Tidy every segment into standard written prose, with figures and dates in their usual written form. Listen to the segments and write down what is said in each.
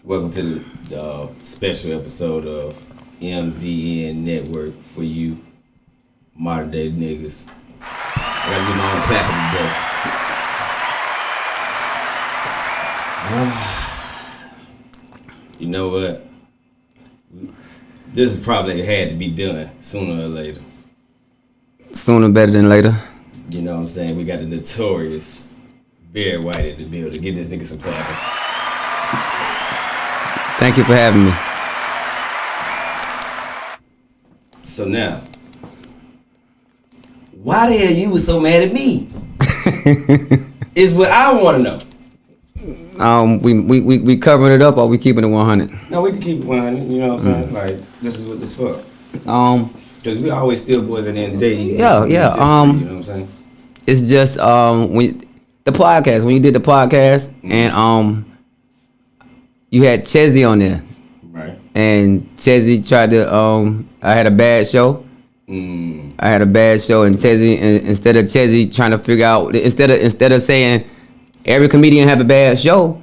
Welcome to the special episode of MDN Network for you modern day niggas. I gotta get my own clapping today. You know what? This is probably had to be done sooner or later. Sooner better than later. You know what I'm saying? We got the Notorious Barry White at the building. Give this nigga some clapping. Thank you for having me. So now, why the hell you was so mad at me? Is what I want to know. We covering it up or we keeping it 100? No, we can keep it 100. You know what I'm saying? Like this is what this for. Because we always still boys at the end of the day. Yeah. You know what I'm saying? It's just when the podcast. When you did the podcast and you had Chezzy on there. Right. And Chezzy tried to I had a bad show. I had a bad show, and Chezzy, instead of Chezzy trying to figure out, instead of saying every comedian have a bad show,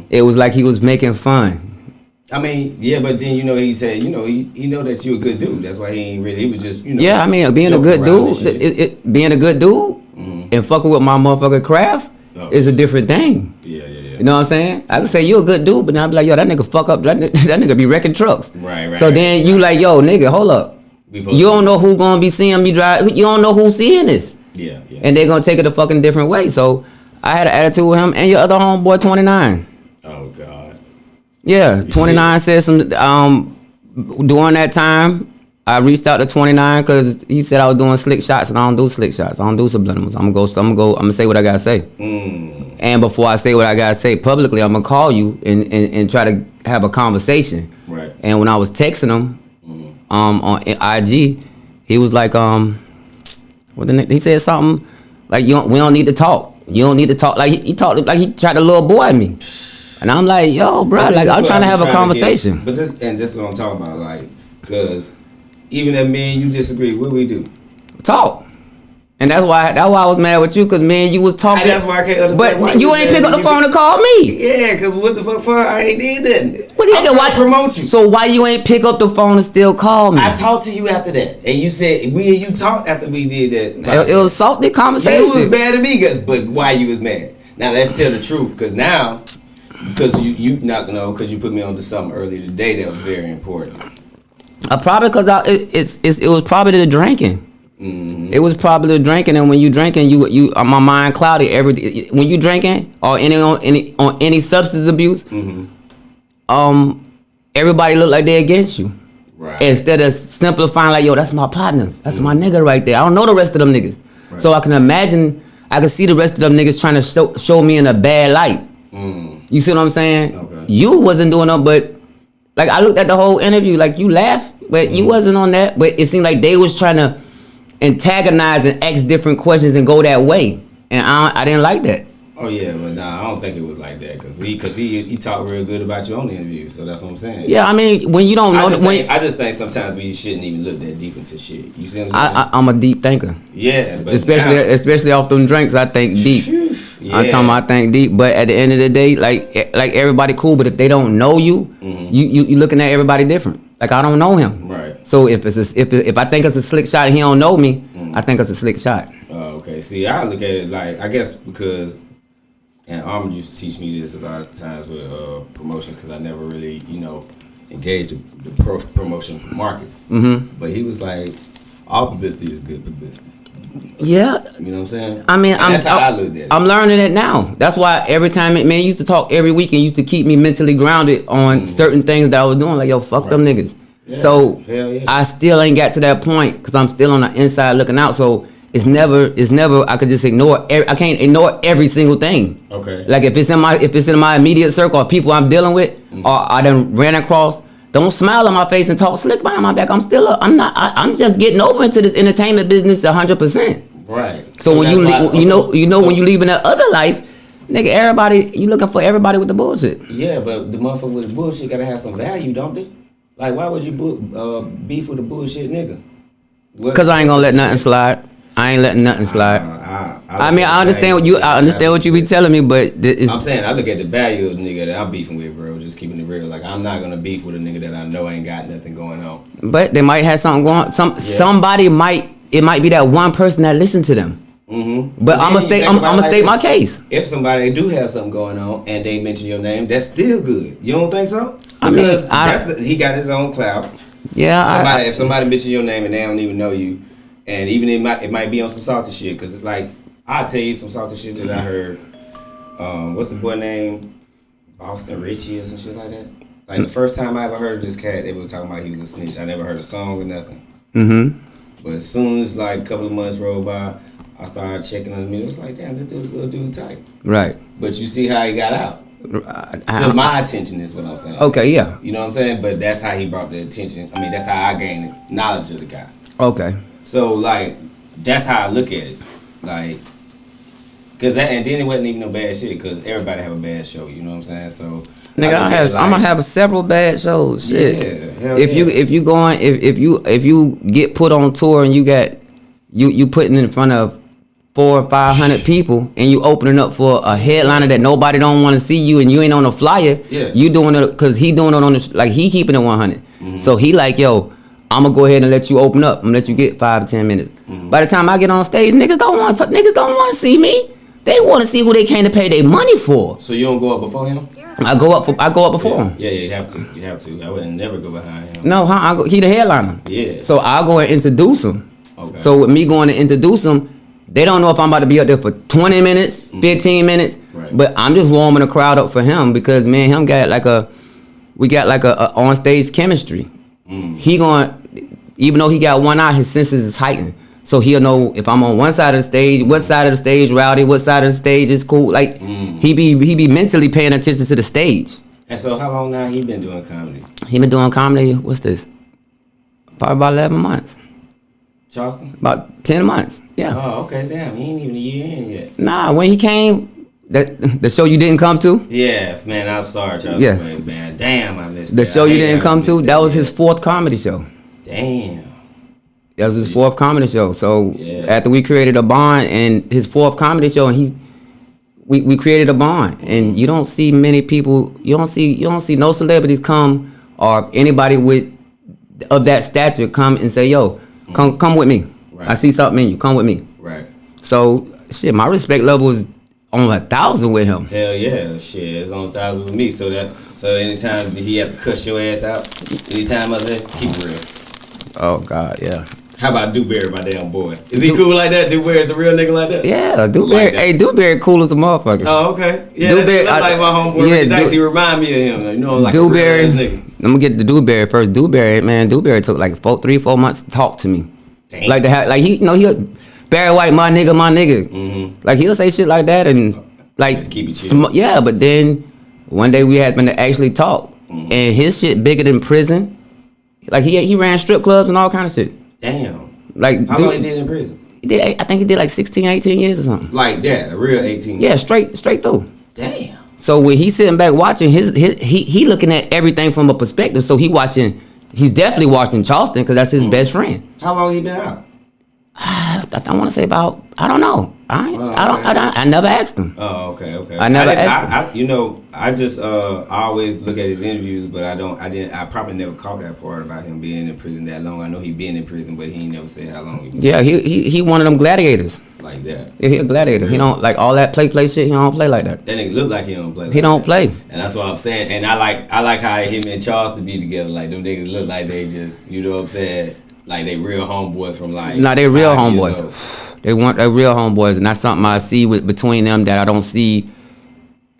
it was like he was making fun. I mean, yeah, but then he said, he know that you a good dude. That's why he ain't really. He was just, Yeah, I mean, being a good dude, being a good dude, and fucking with my motherfucking craft is a different thing. Yeah. You know what I'm saying? I can say you a good dude, but now I'd be like, yo, that nigga fuck up. That nigga be wrecking trucks. Right. So then you like, yo, nigga, hold up. You don't know who gonna be seeing me drive. You don't know who's seeing this. Yeah. And they're gonna take it a fucking different way. So I had an attitude with him and your other homeboy, 29. Oh God. Yeah, 29 said some. During that time, I reached out to 29 because he said I was doing slick shots, and I don't do slick shots. I don't do subliminals. I'm gonna say what I gotta say. And before I say what I gotta say publicly, I'm gonna call you and try to have a conversation. Right. And when I was texting him on IG, he was like, he said something like, we don't need to talk. You don't need to talk. Like he talked like he tried to little boy me. And I'm like, yo, bro, like I'm trying to have a conversation. But this is what I'm talking about, like, because even if me and you disagree, what we do? Talk. And that's why I was mad with you, because me and you was talking. And that's why I can't understand. But you ain't pick up the phone to call me. Yeah, because what the fuck for? I ain't did nothing. What I'm trying to promote you. So why you ain't pick up the phone and still call me? I talked to you after that, and you said we and you talked after we did that. It was salty conversation. You was mad at me, but why you was mad? Now let's tell the truth, because now, because you not gonna know, because you put me on to something earlier today that was very important. Probably because it was probably the drinking. It was probably the drinking, and when you drinking, you my mind cloudy when you drinking or any substance abuse. Everybody look like they against you. Right. Instead of simplifying like, yo, that's my partner, that's my nigga right there. I don't know the rest of them niggas, so I can imagine. I can see the rest of them niggas trying to show me in a bad light. You see what I'm saying? Okay. You wasn't doing them, but like I looked at the whole interview, like you laughed, but you wasn't on that. But it seemed like they was trying to antagonize and ask different questions and go that way, and I didn't like that. Oh yeah, but nah, I don't think it was like that, because he talked real good about you on the interview, so that's what I'm saying. Yeah, I mean, when you don't know, I just think sometimes we shouldn't even look that deep into shit. You see what I'm saying? I'm a deep thinker. Yeah, but especially off them drinks, I think deep. Yeah. I'm talking about I think deep, but at the end of the day, like everybody cool, but if they don't know you, you looking at everybody different. Like I don't know him. Right. So if I think it's a slick shot and he don't know me, I think it's a slick shot. Okay. See, I look at it like, I guess because, and Armand used to teach me this a lot of times with promotion, because I never really, engaged the promotion market. But he was like, all publicity is good publicity. Yeah. You know what I'm saying? I mean, that's how I looked at it. I'm learning it now. That's why every time, man, used to talk every week and used to keep me mentally grounded on certain things that I was doing. Like, yo, fuck them niggas. Yeah. So I still ain't got to that point, because I'm still on the inside looking out. So it's never. I could just ignore. I can't ignore every single thing. Okay. Like if it's in my immediate circle or people I'm dealing with, or I done ran across, don't smile on my face and talk slick behind my back. I'm just getting over into this entertainment business 100%. Right. So when when you leaving that other life, nigga, you looking for everybody with the bullshit. Yeah, but the motherfucker with the bullshit gotta have some value, don't they? Like, why would you beef with a bullshit nigga? Because I ain't gonna let nothing slide. I ain't letting nothing slide. I mean, I understand what you. I understand what you be telling me, but I'm saying I look at the value of the nigga that I'm beefing with, bro. Just keeping it real. Like I'm not gonna beef with a nigga that I know ain't got nothing going on. But they might have something going. Somebody might. It might be that one person that listened to them. Mm-hmm. But I'm gonna state my case. If somebody do have something going on and they mention your name, that's still good. You don't think so? Because he got his own clout. Yeah. If somebody mention your name and they don't even know you, and even it might be on some salty shit, because it's like I'll tell you some salty shit that I heard. What's the boy name? Boston Richie or some shit like that. Like the first time I ever heard of this cat, they was talking about he was a snitch. I never heard a song or nothing. Mm-hmm. But as soon as like a couple of months rolled by, I started checking on him. It was like, damn, this little dude tight. Right. But you see how he got out. To my attention is what I'm saying. Okay, yeah. You know what I'm saying? But that's how he brought the attention. I mean, that's how I gained knowledge of the guy. Okay. So like, that's how I look at it. Like, cause and then it wasn't even no bad shit. Cause everybody have a bad show. You know what I'm saying? So. Nigga, I'm gonna have several bad shows. Shit. Yeah, if you get put on tour and you got you putting in front of 400 or 500 people and you opening up for a headliner that nobody don't want to see you and you ain't on a flyer. Yeah. You doing it because he doing it on the like he keeping it 100. Mm-hmm. So he like, yo, I'm gonna go ahead and let you open up. I'm gonna let you get 5 to 10 minutes. Mm-hmm. By the time I get on stage, niggas don't want to see me. They want to see who they came to pay their money for. So you don't go up before him? I go up before him. Yeah, you have to. I would never go behind him. No, he the headliner. Yeah. So I'll go and introduce him. Okay. So with me going to introduce him, they don't know if I'm about to be up there for 20 minutes, 15 minutes. Right. But I'm just warming the crowd up for him because me and him got we got a on stage chemistry. He even though he got one eye, his senses is heightened. So he'll know if I'm on one side of the stage, what side of the stage rowdy, what side of the stage is cool. Like he be mentally paying attention to the stage. And so how long now he been doing comedy? He been doing comedy, what's this? Probably about 11 months. Charleston? About 10 months, yeah. Oh, okay, damn, he ain't even a year in yet. Nah, when he came, the show you didn't come to? Yeah, man, I'm sorry, Charleston. Yeah. Man, damn, I missed the show you didn't come to, that was his 4th comedy show. Damn. That was his 4th comedy show. So after we created a bond and his 4th comedy show, and we created a bond. And you don't see many people. You don't see no celebrities come or anybody of that stature come and say, "Yo, come with me. Right. I see something in you. Come with me." Right. So shit, my respect level is on 1,000 with him. Hell yeah, shit, it's on 1,000 with me. So anytime he have to cuss your ass out, anytime other than keep it real. Oh God, yeah. How about Dewberry, my damn boy? Is he cool like that? Dewberry is a real nigga like that? Yeah, Dewberry. Hey, Dewberry cool as a motherfucker. Oh, okay. Yeah, Dewberry, that's like my homeboy. Yeah, Dice, he remind me of him. You know, like Dewberry. I'm gonna get to Dewberry first. Dewberry took like 3-4 months to talk to me. Damn. Like he Barry White, my nigga. Mm-hmm. Like he'll say shit like that and like just keep it chill. Yeah, but then one day we had been to actually talk, and his shit bigger than prison. Like he ran strip clubs and all kind of shit. Damn. Like how long he did in prison? I think he did like 16, 18 years or something. Like that, a real 18. Yeah, straight through. Damn. So when he's sitting back watching he looking at everything from a perspective. So he's definitely watching Charleston because that's his best friend. How long he been out? I want to say about, I don't know. I never asked him. Oh, okay. I never asked him. I just I always look at his interviews, but I probably never caught that part about him being in prison that long. I know he been in prison, but he ain't never said how long he been. Yeah, he one of them gladiators. Like that. Yeah, he a gladiator. He don't like all that play shit. He don't play like that. That nigga look like he don't play. Like he don't that. play. And that's what I'm saying. And I like how him and Charles to be together. Like them niggas look like they just, you know what I'm saying? Like they real homeboys from like. Nah, they real homeboys. They real homeboys, and that's something I see between them that I don't see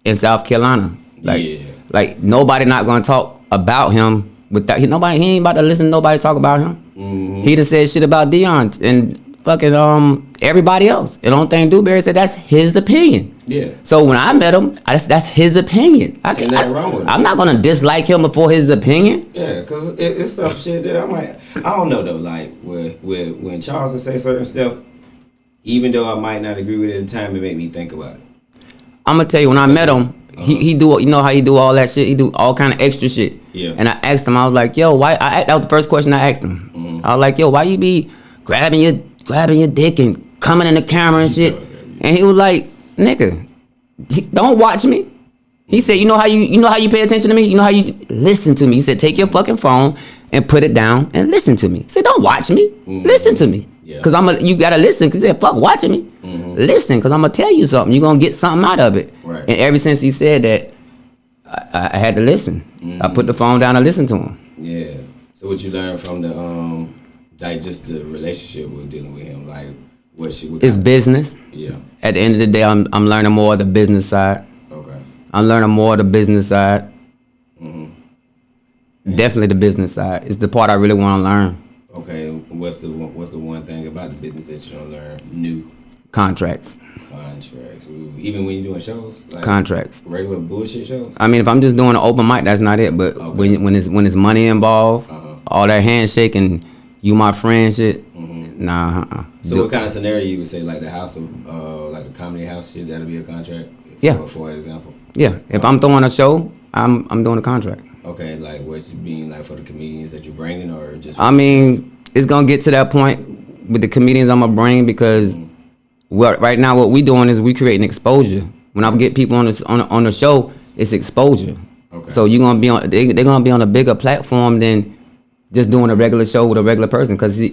in South Carolina. Like nobody not gonna talk about him without he ain't about to listen to nobody talk about him. Mm-hmm. He done said shit about Dion and fucking everybody else. And the only thing Dewberry said, that's his opinion. Yeah. So when I met him, that's his opinion. Ain't nothing wrong with it. I'm not gonna dislike him before his opinion. Yeah, cause it's stuff shit that I don't know though. Like when Charles say certain stuff, even though I might not agree with it at the time, it made me think about it. I'm gonna tell you, when I met him, he do, you know how he do all that shit. He do all kind of extra shit. Yeah. And I asked him, I was like, yo, why? That was the first question I asked him. Mm-hmm. I was like, yo, why you be grabbing your dick and coming in the camera and shit? And he was like, nigga, don't watch me. He said, you know how you pay attention to me? You know how you listen to me? He said, take your fucking phone and put it down and listen to me. He said, don't watch me. Listen to me. Yeah. Cause you gotta listen. Cause he said, fuck watching me. Listen, cause I'm gonna tell you something. You're gonna get something out of it. Right. And ever since he said that, I had to listen. I put the phone down and listened to him. Yeah. So what you learned from the like just the relationship with dealing with him, like what It's business. Yeah. At the end of the day, I'm learning more of the business side. Okay. I'm learning more of the business side. Definitely the business side. It's the part I really want to learn. Okay. What's the one thing about the business that you don't learn new? Contracts. Ooh, even when you're doing shows, like Contracts. regular bullshit shows. I mean, if I'm just doing an open mic, that's not it. But when it's money involved, all that handshake and you my friend shit, nah. So what kind of scenario you would say, like the house of like the comedy house shit, that'll be a contract? Yeah. For example. Yeah. If I'm throwing a show, I'm doing a contract. Okay, like what's being like for the comedians that you're bringing, or just? I mean, it's gonna get to that point with the comedians I'm gonna bring because right now what we doing is we creating exposure. When I get people on the show, it's exposure. Okay. So you're gonna be on. They're gonna be on a bigger platform than just doing a regular show with a regular person because he's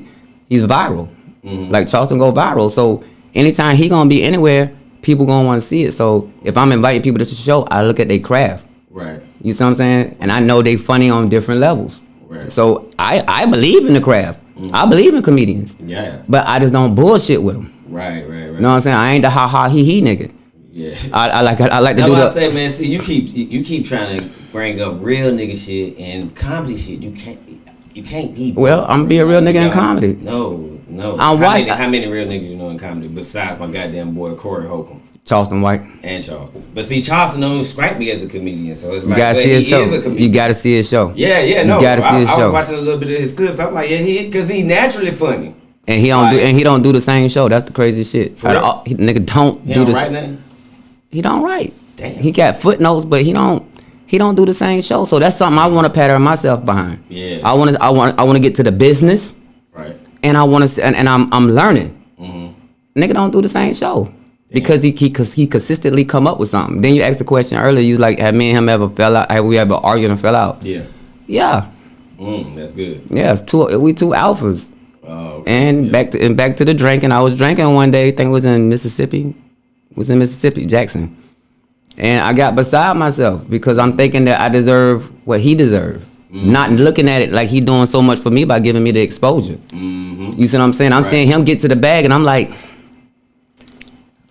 viral. Like Charleston go viral. So anytime he gonna be anywhere, people gonna want to see it. So if I'm inviting people to the show, I look at their craft. Right. You see what I'm saying? And I know they funny on different levels. Right. So I believe in the craft. I believe in comedians. Yeah. But I just don't bullshit with them. Right. You know what I'm saying? I ain't the ha ha he he nigga. Yeah. I like to That's do what I the. say, man. See, you keep trying to bring up real nigga shit and comedy shit. You can't be. Well, I'm gonna be a real nigga in comedy. No. I'm how many real niggas you know in comedy besides my goddamn boy Corey Holcomb Charleston White. and Charleston? But see, Charleston don't scrape me as a comedian, so it's You like gotta but see he his show. is a comedian. You gotta see his show. Yeah, no. You gotta see his I show. was watching a little bit of his clips. I'm like, yeah, because he naturally funny. And he don't do the same show. That's the crazy shit. For real? Nigga don't He do don't the write nothing. He don't write. Damn. He got footnotes, but he don't do the same show. So that's something I want to pattern myself behind. Yeah. I want to get to the business, Right. and I want to, and I'm learning. Nigga don't do the same show because he consistently come up with something. Then you asked the question earlier. You was like, have me and him ever fell out? Have we ever argued and fell out? Yeah. Yeah. That's good. Yeah. We two alphas. Oh. And back to the drinking. I was drinking one day. I think it was in Mississippi. Jackson. And I got beside myself because I'm thinking that I deserve what he deserved. Not looking at it like he doing so much for me by giving me the exposure. You see what I'm saying? I'm seeing him get to the bag and I'm like,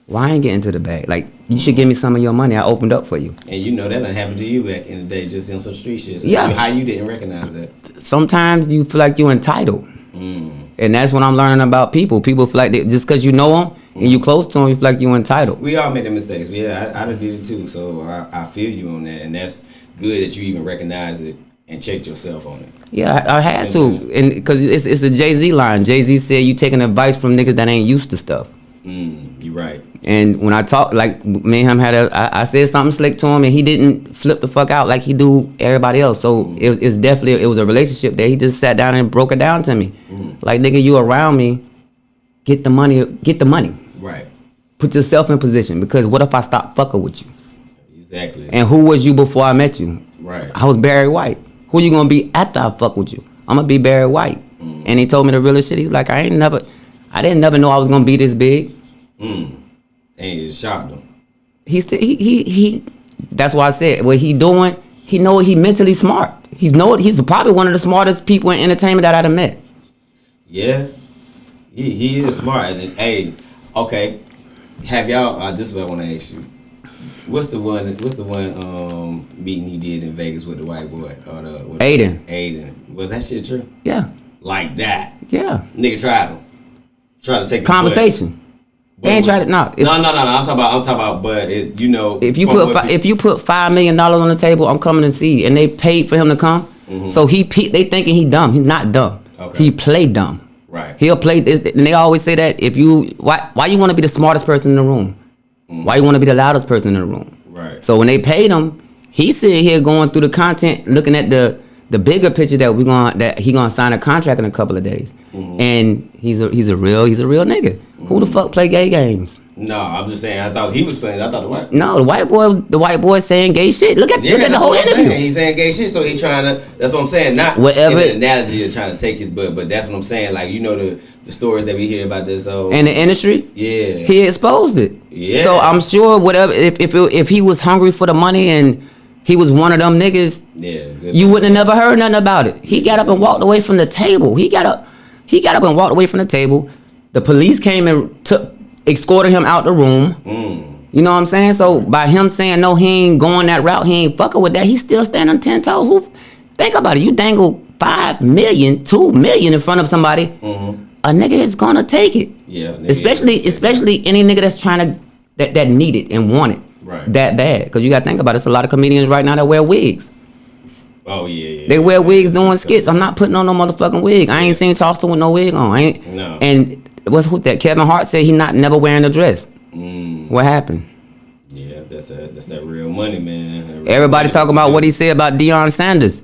why I ain't getting to the bag? Like, you should give me some of your money. I opened up for you. And you know that done happened to you back in the day, just in some street shit. So Yeah. How you didn't recognize that? Sometimes you feel like you're entitled. And that's what I'm learning about people. People feel like just because you know them and you close to them, you feel like you're entitled. We all make the mistakes. Yeah, I done did it too. So I feel you on that, and that's good that you even recognize it and checked yourself on it. Yeah, I had to, and because it's a Jay-Z line. Jay-Z said you taking advice from niggas that ain't used to stuff. You right. And when I talk, like me and him I said something slick to him, and he didn't flip the fuck out like he do everybody else. So it's definitely it was a relationship that he just sat down and broke it down to me. Like, nigga, you around me, get the money. Right. Put yourself in position, because what if I stop fucking with you? Exactly. And who was you before I met you? Right. I was Barry White. Who you gonna be after I fuck with you? I'm gonna be Barry White. And he told me the realest shit. He's like, I didn't never know I was gonna be this big. And you shocked him. He that's why I said what he doing, he know he mentally smart. He's probably one of the smartest people in entertainment that I've met. Yeah. He is smart. And hey, okay. Have y'all this is what I wanna ask you. What's the one meeting he did in Vegas with the white boy? Or Aiden. Was that shit true? Yeah. Like that. Yeah. Nigga tried to take his Conversation. They ain't tried it. No. No. I'm talking about. But if you put $5 million on the table, I'm coming to see. And they paid for him to come. So they thinking he dumb. He's not dumb. Okay. He play dumb. Right. He'll play this. And they always say that why you want to be the smartest person in the room? Why you want to be the loudest person in the room? Right. So when they paid him, he's sitting here going through the content, looking at the bigger picture that he gonna sign a contract in a couple of days. And he's a real nigga. Who the fuck play gay games? No, I'm just saying. I thought he was playing. I thought the white. No, the white boy saying gay shit. Look at the whole interview. He's saying gay shit, so he trying to. That's what I'm saying. Not whatever in an analogy of trying to take his butt, but that's what I'm saying. Like, you know, the stories that we hear about this. In the industry, yeah, he exposed it. Yeah. So I'm sure whatever if he was hungry for the money and he was one of them niggas, you wouldn't have never heard nothing about it. He got up and walked away from the table. He got up and walked away from the table. The police came and escorted him out the room. You know what I'm saying? So by him saying no, he ain't going that route, he ain't fucking with that, he's still standing on 10 toes. Think about it. You dangle 5 million, 2 million in front of somebody, a nigga is gonna take it. Yeah. Especially any nigga that's trying to that need it and want it that bad. Because you gotta think about it. It's a lot of comedians right now that wear wigs. Oh yeah. They wear wigs doing skits. I'm not putting on no motherfucking wig. I ain't seen Charleston with no wig on. No. And who that? Kevin Hart said he never wearing a dress. What happened? Yeah, that's that real money, man. Everybody talking about what he said about Deion Sanders.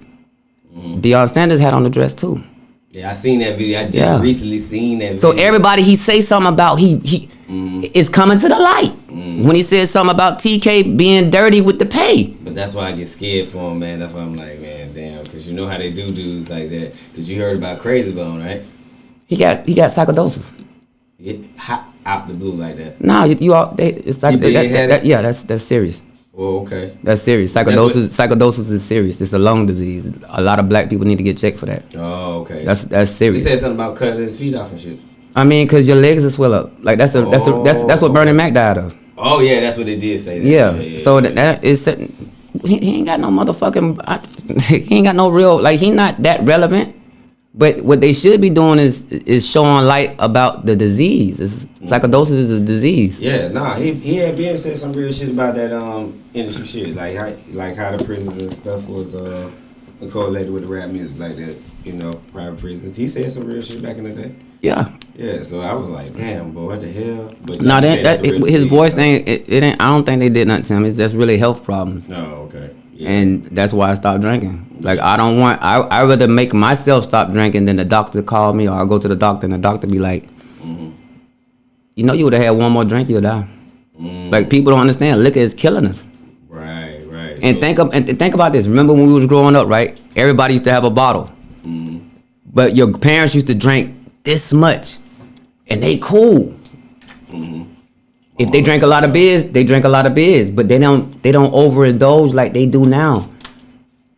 Deion Sanders had on the dress too. Yeah, I seen that video. I just recently seen that video. So everybody he say something about he is coming to the light. When he said something about TK being dirty with the pay. But that's why I get scared for him, man. That's why I'm like, man, damn, because you know how they do dudes like that. Because you heard about Crazy Bone, right? He got psychodosis. Yeah, out the blue like that. Nah, it's like that's serious. Oh, okay. That's serious. Psychodosis is serious. It's a lung disease. A lot of black people need to get checked for that. Oh, okay. That's serious. He said something about cutting his feet off and shit. I mean, cause your legs will swell up. Like that's what Bernie Mac died of. Oh yeah, that's what they did say. Yeah. So that is he ain't got no motherfucking. He ain't got no real, like, he not that relevant. But what they should be doing is showing light about the disease. Psychodosis is a disease. Yeah, nah, he had been said some real shit about that industry shit, like how the prisons and stuff was correlated with the rap music, like that, you know, private prisons. He said some real shit back in the day. Yeah. Yeah, so I was like, damn, boy, what the hell? But no, his voice ain't. It ain't. I don't think they did nothing to him. It's just really health problems. Oh, okay. Yeah. And that's why I stopped drinking. Like, I don't want. I rather make myself stop drinking than the doctor call me, or I go to the doctor and the doctor be like, you know, you would have had one more drink, you'll die. Like, people don't understand. Liquor is killing us. Right. And think about this. Remember when we was growing up, right? Everybody used to have a bottle, but your parents used to drink this much, and they cool. If they drink a lot of beers, they drink a lot of beers, but they don't overindulge like they do now.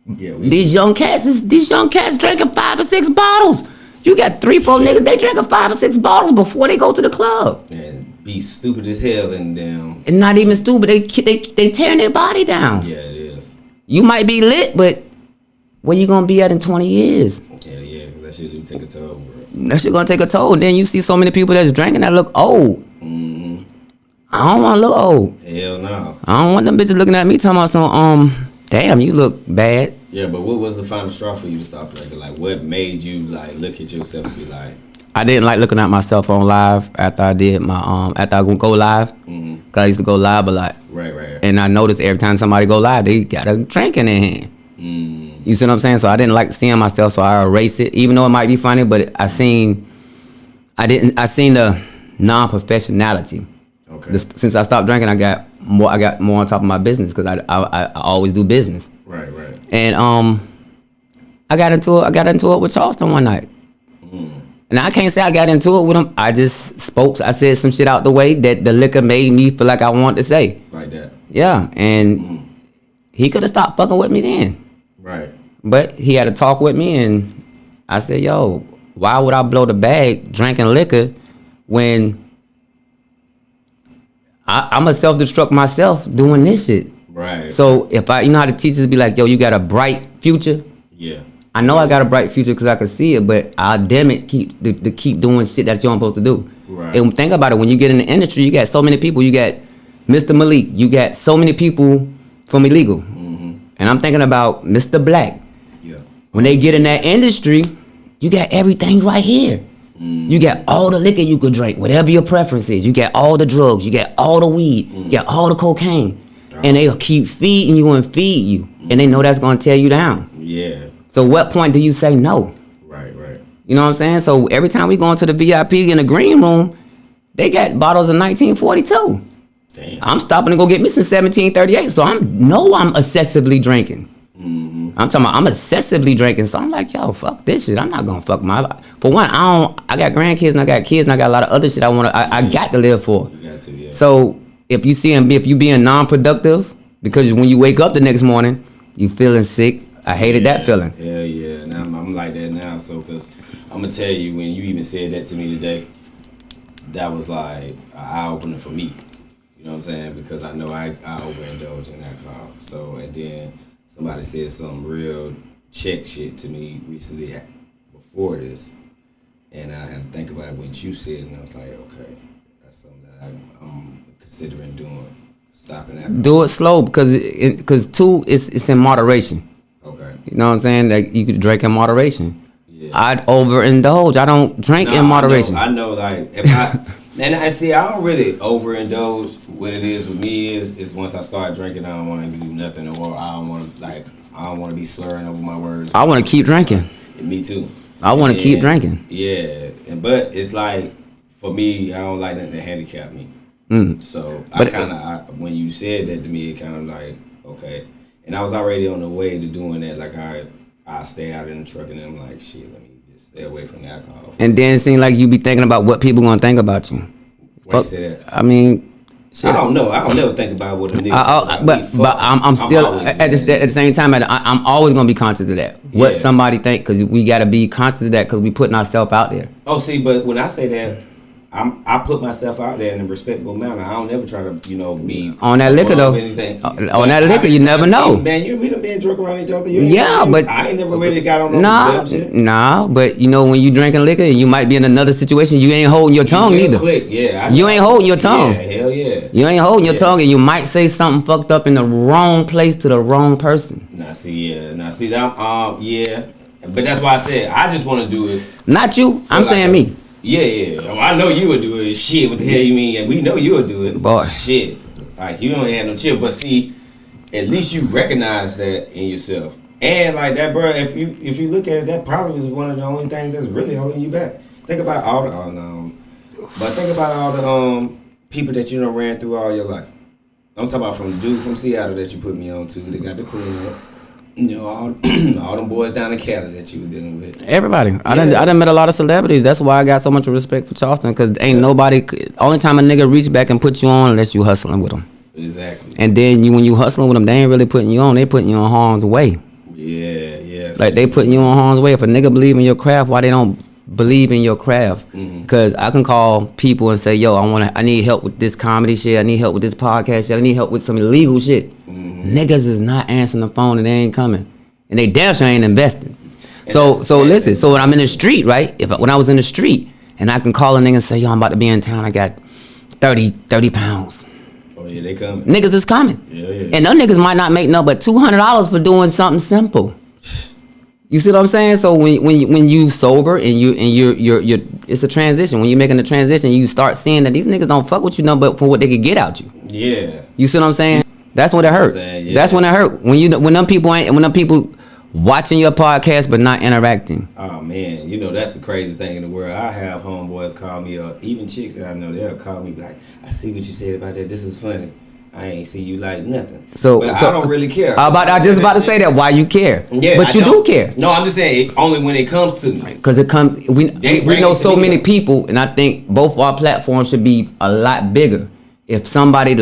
Yeah, these young cats drinking 5 or 6 bottles. You got 3, 4 niggas, they drinking 5 or 6 bottles before they go to the club. And be stupid as hell and And not even stupid, they tearing their body down. Yeah, it is. You might be lit, but where you gonna be at in 20 years? Yeah, that shit will take a toll, bro. That shit gonna take a toll. And then you see so many people that's drinking that look old. I don't want to look old. Hell no. I don't want them bitches looking at me talking about some, damn, you look bad. Yeah, but what was the final straw for you to stop drinking? Like, what made you, like, look at yourself and be like... I didn't like looking at myself on live after I did my, after I would go live. Because I used to go live a lot. Right. And I noticed every time somebody go live, they got a drink in their hand. You see what I'm saying? So I didn't like seeing myself, so I erased it. Even though it might be funny, but I seen the non-professionality. Okay. Since I stopped drinking, I got more on top of my business because I always do business. Right. And I got into it with Charleston one night. And I can't say I got into it with him. I just spoke. I said some shit out the way that the liquor made me feel like I wanted to say. Like that. Yeah, and he could have stopped fucking with me then. Right. But he had to talk with me, and I said, "Yo, why would I blow the bag drinking liquor when I'm a self-destruct myself doing this shit?" Right. So if you know how the teachers be like, "Yo, you got a bright future." Yeah. I know I got a bright future because I can see it, but I'll damn it keep doing shit that you're supposed to do. Right. And think about it, when you get in the industry, you got so many people. You got Mr. Malik. You got so many people from illegal. And I'm thinking about Mr. Black. Yeah. When they get in that industry, you got everything right here. You got all the liquor you could drink, whatever your preference is. You got all the drugs. You got all the weed. You got all the cocaine. And they'll keep feeding you and feed you. And they know that's going to tear you down. Yeah. So what point do you say no? Right. You know what I'm saying? So every time we go into the VIP in the green room, They got bottles of 1942. Damn. I'm stopping to go get me some 1738. So I'm excessively drinking. Mm-hmm. I'm talking about I'm excessively drinking. So I'm like, yo, fuck this shit. I'm not gonna fuck my. For one, I got grandkids and I got kids and I got a lot of other shit I got to live for. You got to, yeah. So if you being non-productive, because when you wake up the next morning, you feeling sick. I hated that feeling. Hell yeah. Now I'm like that now. So, cause I'm gonna tell you, when you even said that to me today, that was like an eye opener for me. You know what I'm saying? Because I know I overindulge in alcohol. So, and then somebody said some real check shit to me recently before this, and I had to think about what you said, and I was like, okay, that's something that I'm considering doing. Stopping that. Do it slow because two, it's in moderation. Okay. You know what I'm saying? Like you could drink in moderation. Yeah. I'd overindulge. I don't drink in moderation. I know, like if I and I see I don't really overindulge. What it is with me is once I start drinking, I don't want to do nothing, or I don't want to be slurring over my words. I want to keep drinking. And me too. I want to keep drinking. Yeah, but it's like for me, I don't like nothing to handicap me. So when you said that to me, it kind of like okay, and I was already on the way to doing that. Like I stay out in the truck and I'm like shit, let me just stay away from the alcohol. And then it seems like you be thinking about what people gonna think about you. Why you say that? I mean, shit. I don't know. I don't never think about what a nigga. But I'm still at the same time. I'm always gonna be conscious of that. What somebody think, because we gotta be conscious of that because we putting ourselves out there. Oh, see, but when I say that, I put myself out there in a respectable manner. I don't ever try to, be on that liquor though. On that liquor, you never know. Man, we done been drunk around each other. But I ain't never really got on no shit. Nah, but when you drinking liquor, you might be in another situation. You ain't holding your tongue neither. Click, yeah. You ain't holding your tongue. Yeah, hell yeah. You ain't holding your tongue, and you might say something fucked up in the wrong place to the wrong person. See that. Yeah. But that's why I said I just want to do it. Not you. I'm saying me. Yeah. Oh, I know you would do it. Shit, what the hell you mean? And we know you would do it. Boy. Shit. Like, you don't have no chill. But see, at least you recognize that in yourself. And like that, bro, if you look at it, that probably is one of the only things that's really holding you back. Think about all the people that you done ran through all your life. I'm talking about from the dude from Seattle that you put me on to. They got the clean up. All them boys down in Cali that you were dealing with. Everybody. I done met a lot of celebrities. That's why I got so much respect for Charleston, because ain't nobody. Only time a nigga reach back and put you on unless you hustling with them. Exactly. And then when you hustling with them, they ain't really putting you on. They putting you on harm's way. Yeah. Like they putting you on harm's way. If a nigga believe in your craft, why they don't believe in your craft? Because I can call people and say, yo, I need help with this comedy shit. I need help with this podcast shit. I need help with some illegal shit. Niggas is not answering the phone and they ain't coming, and they damn sure ain't investing. So listen. So when I'm in the street, right? When I was in the street, and I can call a nigga and say, yo, I'm about to be in town. I got 30 pounds. Oh yeah, they coming. Niggas is coming. Yeah. And them niggas might not make no but $200 for doing something simple. You see what I'm saying? So when you sober and you're it's a transition. When you're making the transition, you start seeing that these niggas don't fuck with you no but for what they could get out you. Yeah. You see what I'm saying? That's when it hurt. That's when it hurt. When them people watching your podcast but not interacting. Oh man, that's the craziest thing in the world. I have homeboys call me up, even chicks that I know, they'll call me like, I see what you said about that. This is funny. I ain't see you like nothing. But I don't really care. I just about to say that. Why you care? Yeah, but you do care. No, I'm just saying only when it comes to me. Because it comes. We know so many people, and I think both our platforms should be a lot bigger if somebody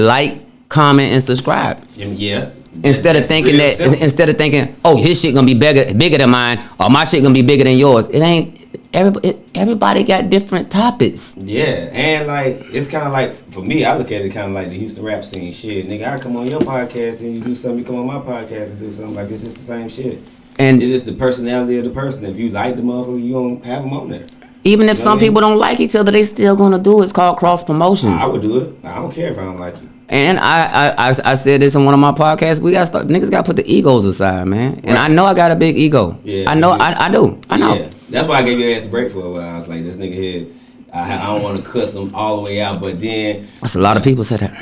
comment and subscribe. Yeah. Instead of thinking, oh, his shit gonna be bigger than mine, or my shit gonna be bigger than yours. It ain't. Everybody got different topics. Yeah, and like it's kind of like for me, I look at it kind of like the Houston rap scene. Shit, nigga, I come on your podcast and you do something. You come on my podcast and do something. Like it's just the same shit. And it's just the personality of the person. If you like the motherfucker, you don't have them on there. Even if some people don't like each other, they still gonna do it. It's called cross promotion. I would do it. I don't care if I don't like you. And I said this in one of my podcasts. Niggas gotta put the egos aside, man. And I know I got a big ego. Yeah, I know. I do. I know. Yeah. That's why I gave your ass a break for a while. I was like, this nigga here, I don't want to cuss them all the way out, but then That's a lot of people say that.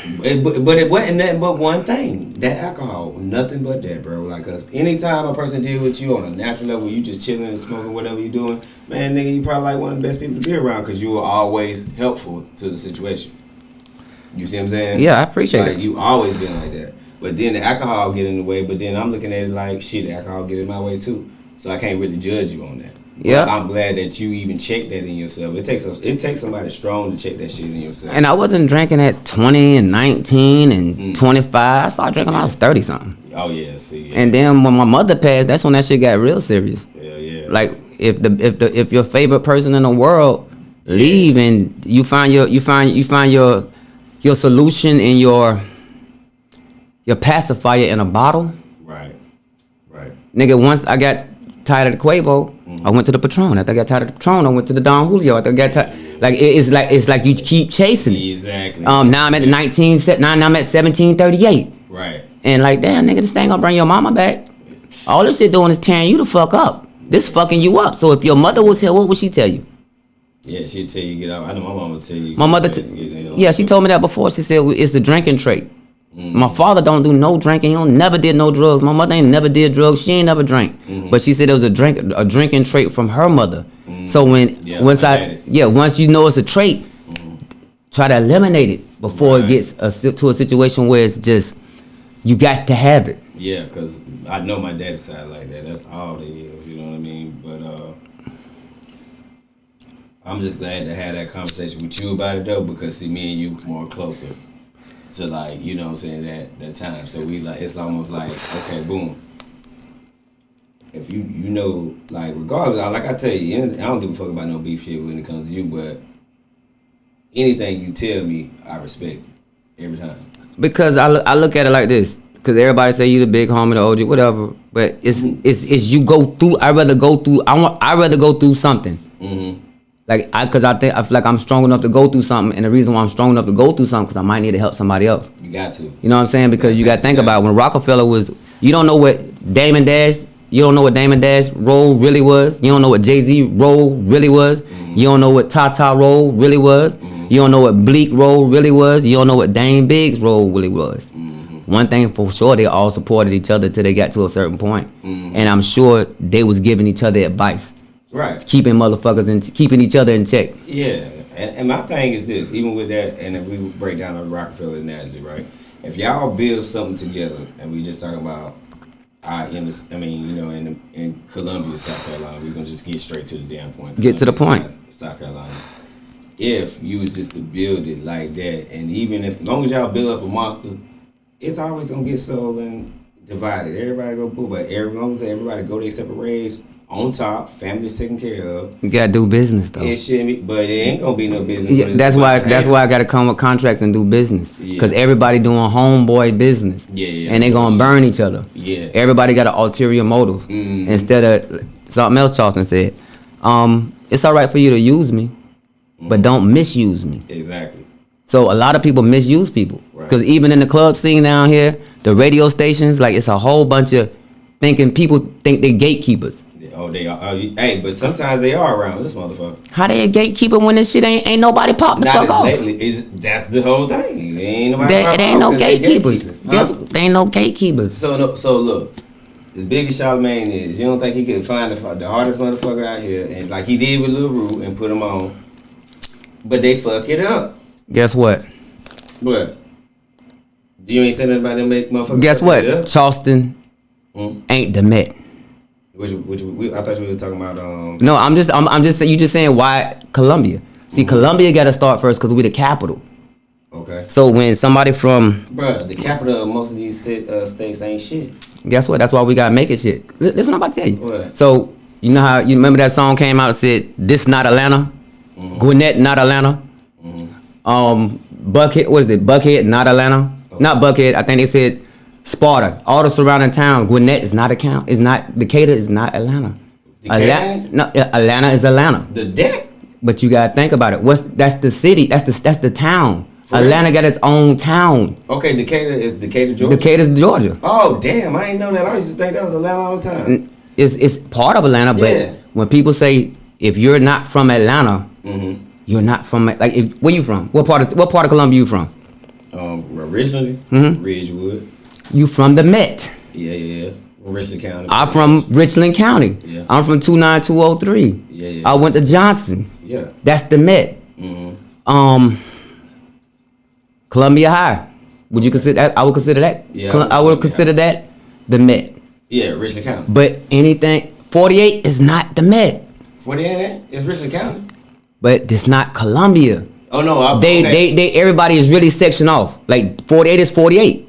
but it wasn't nothing but one thing. That alcohol, nothing but that, bro. Like, cause anytime a person deal with you on a natural level, you just chilling and smoking whatever you doing, man, nigga, you probably like one of the best people to be around, cause you were always helpful to the situation. You see what I'm saying? Yeah, I appreciate like, it. You always been like that. But then the alcohol get in the way. But then I'm looking at it like, shit, the alcohol get in my way too. So I can't really judge you on that. Yeah. But I'm glad that you even check that in yourself. It takes somebody strong to check that shit in yourself. And I wasn't drinking at 20 and 19 and 25. I started drinking when I was 30 something. Oh yeah, see. Yeah. And then when my mother passed, that's when that shit got real serious. Yeah. Like if your favorite person in the world leave and you find your solution in your pacifier in a bottle. Right. Nigga, once I got tired of the Quavo, I went to the Patron. After I got tired of the Patron, I went to the Don Julio. After I got tired, like it's like you keep chasing it. Exactly. Now I'm at 19. Now I'm at 1738. Right. And like, damn, nigga, this thing gonna bring your mama back. All this shit doing is tearing you the fuck up. This fucking you up. So if your mother would tell, what would she tell you? Yeah, she'd tell you get out. I know my mama would tell you. My mother, yeah, she told me that before. She said it's the drinking trait. My father don't do no drinking. He don't never did no drugs. My mother ain't never did drugs. She ain't never drank. But she said it was a drinking trait from her mother. So once you know it's a trait, try to eliminate it before it gets to a situation where it's just you got to have it. Yeah, because I know my daddy's side like that. That's all it is. You know what I mean? But I'm just glad to have that conversation with you about it though, because see, me and you more closer to, like, you know what I'm saying, that time. So we like, it's almost like, okay, boom. If you know, like, regardless, like I tell you, I don't give a fuck about no beef shit when it comes to you, but anything you tell me, I respect every time. Because I look at it like this. Because everybody say you the big homie, the OG, whatever. But it's you go through. I rather go through something. Like I feel like I'm strong enough to go through something, and the reason why I'm strong enough to go through something because I might need to help somebody else. You got to. You know what I'm saying? Because you got to think about it. When Rockefeller was, you don't know what Damon Dash role really was. You don't know what Jay-Z role really was. You don't know what Tata role really was. You don't know what Bleak role really was. You don't know what Dame Biggs role really was. One thing for sure, they all supported each other till they got to a certain point. And I'm sure they was giving each other advice. Right. Keeping motherfuckers and keeping each other in check. Yeah. And my thing is this, even with that, and if we break down the Rockefeller analogy, right? If y'all build something together, and we just talking about, in Columbia, South Carolina, we're going to just get straight to the damn point. Get to the point. South Carolina. If you was just to build it like that, and even if, as long as y'all build up a monster, it's always going to get sold and divided. Everybody go boo, but as long as everybody go their separate ways, on top, families taken care of. You gotta do business though. It shouldn't be, but it ain't gonna be no business. Yeah, that's why I gotta come with contracts and do business. Cause everybody doing homeboy business. And they gonna burn each other. Everybody got an ulterior motive. Instead of something else Charleston said. It's all right for you to use me, but don't misuse me. Exactly. So a lot of people misuse people. Cause even in the club scene down here, the radio stations, like it's a whole bunch of people think they're gatekeepers. Oh, they are. Hey, but sometimes they are around this motherfucker. How they a gatekeeper when this shit ain't nobody popped the fuck off? That's the whole thing. They ain't nobody. They ain't no gatekeepers. They ain't no gatekeepers. So look, as big as Charlemagne is, you don't think he could find the hardest motherfucker out here, and like he did with Lil Rue, and put him on, but they fuck it up. Guess what? What? You ain't saying nothing about them make motherfuckers. Guess what? Charleston ain't the Met. I thought you were talking about. No, I'm just saying. You just saying why Columbia? See, Columbia got to start first because we the capital. Okay. So when somebody from, bruh, the capital of most of these states ain't shit. Guess what? That's why we gotta make it shit. Listen, what I'm about to tell you. What? So you know how you remember that song came out that said, "This not Atlanta, Gwinnett not Atlanta." Buckhead, what is it? Buckhead not Atlanta, not Buckhead. I think they said Sparta, all the surrounding towns. Gwinnett is not Decatur is not Atlanta. Atlanta is Atlanta. The deck. But you gotta think about it. That's the city. That's the town. For Atlanta real? Got its own town. Okay, Decatur is Decatur, Georgia. Decatur's Georgia. Oh damn! I ain't know that. I used to think that was Atlanta all the time. It's part of Atlanta, but when people say if you're not from Atlanta, You're not from like where you from? What part of Columbia you from? Originally, Ridgewood. You from the Met? Yeah. Richland County. I'm from Richland County. Yeah. I'm from 29203. Yeah. I went to Johnson. Yeah. That's the Met. Columbia High. Would you consider that? I would consider that. Yeah, I would consider that the Met. Yeah, Richland County. But anything 48 is not the Met. 48 is Richland County. But it's not Columbia. Oh no, they everybody is really sectioned off. Like 48 is 48.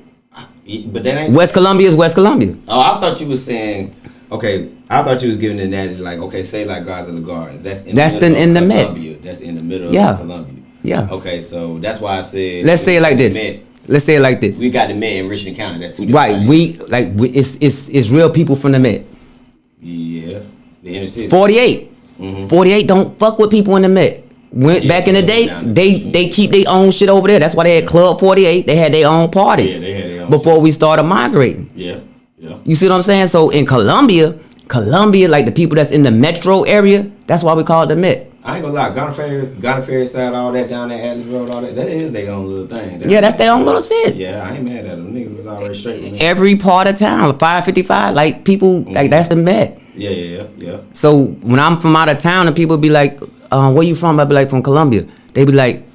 But that ain't West Columbia is West Columbia. Oh, I thought you was saying. Okay, I thought you was giving the analogy like, okay, say like Guards of the Guards. That's in the Met. Columbia. That's in the middle of Columbia. Yeah. Okay, so that's why I said. Let's say it like this. Let's say it like this. We got the Met in Richland County. That's two different. Right. It's real people from the Met. Yeah. The inner city. 48. 48 don't fuck with people in the Met. Back in the day, they keep their own shit over there. That's why they had Club 48. They had their own parties. Yeah, they had their own before shit. We started migrating. Yeah. You see what I'm saying? So in Columbia, like the people that's in the metro area, that's why we call it the Met. I ain't gonna lie, Ghana Ferry side, all that down there, Atlas Road, all that is their own little thing. That's their own little shit. Yeah, I ain't mad at them. Niggas is already straight with me. Every part of town, 555, like people, like that's the Met. Yeah. So when I'm from out of town and people be like, where you from? I be like, from Columbia. They be like,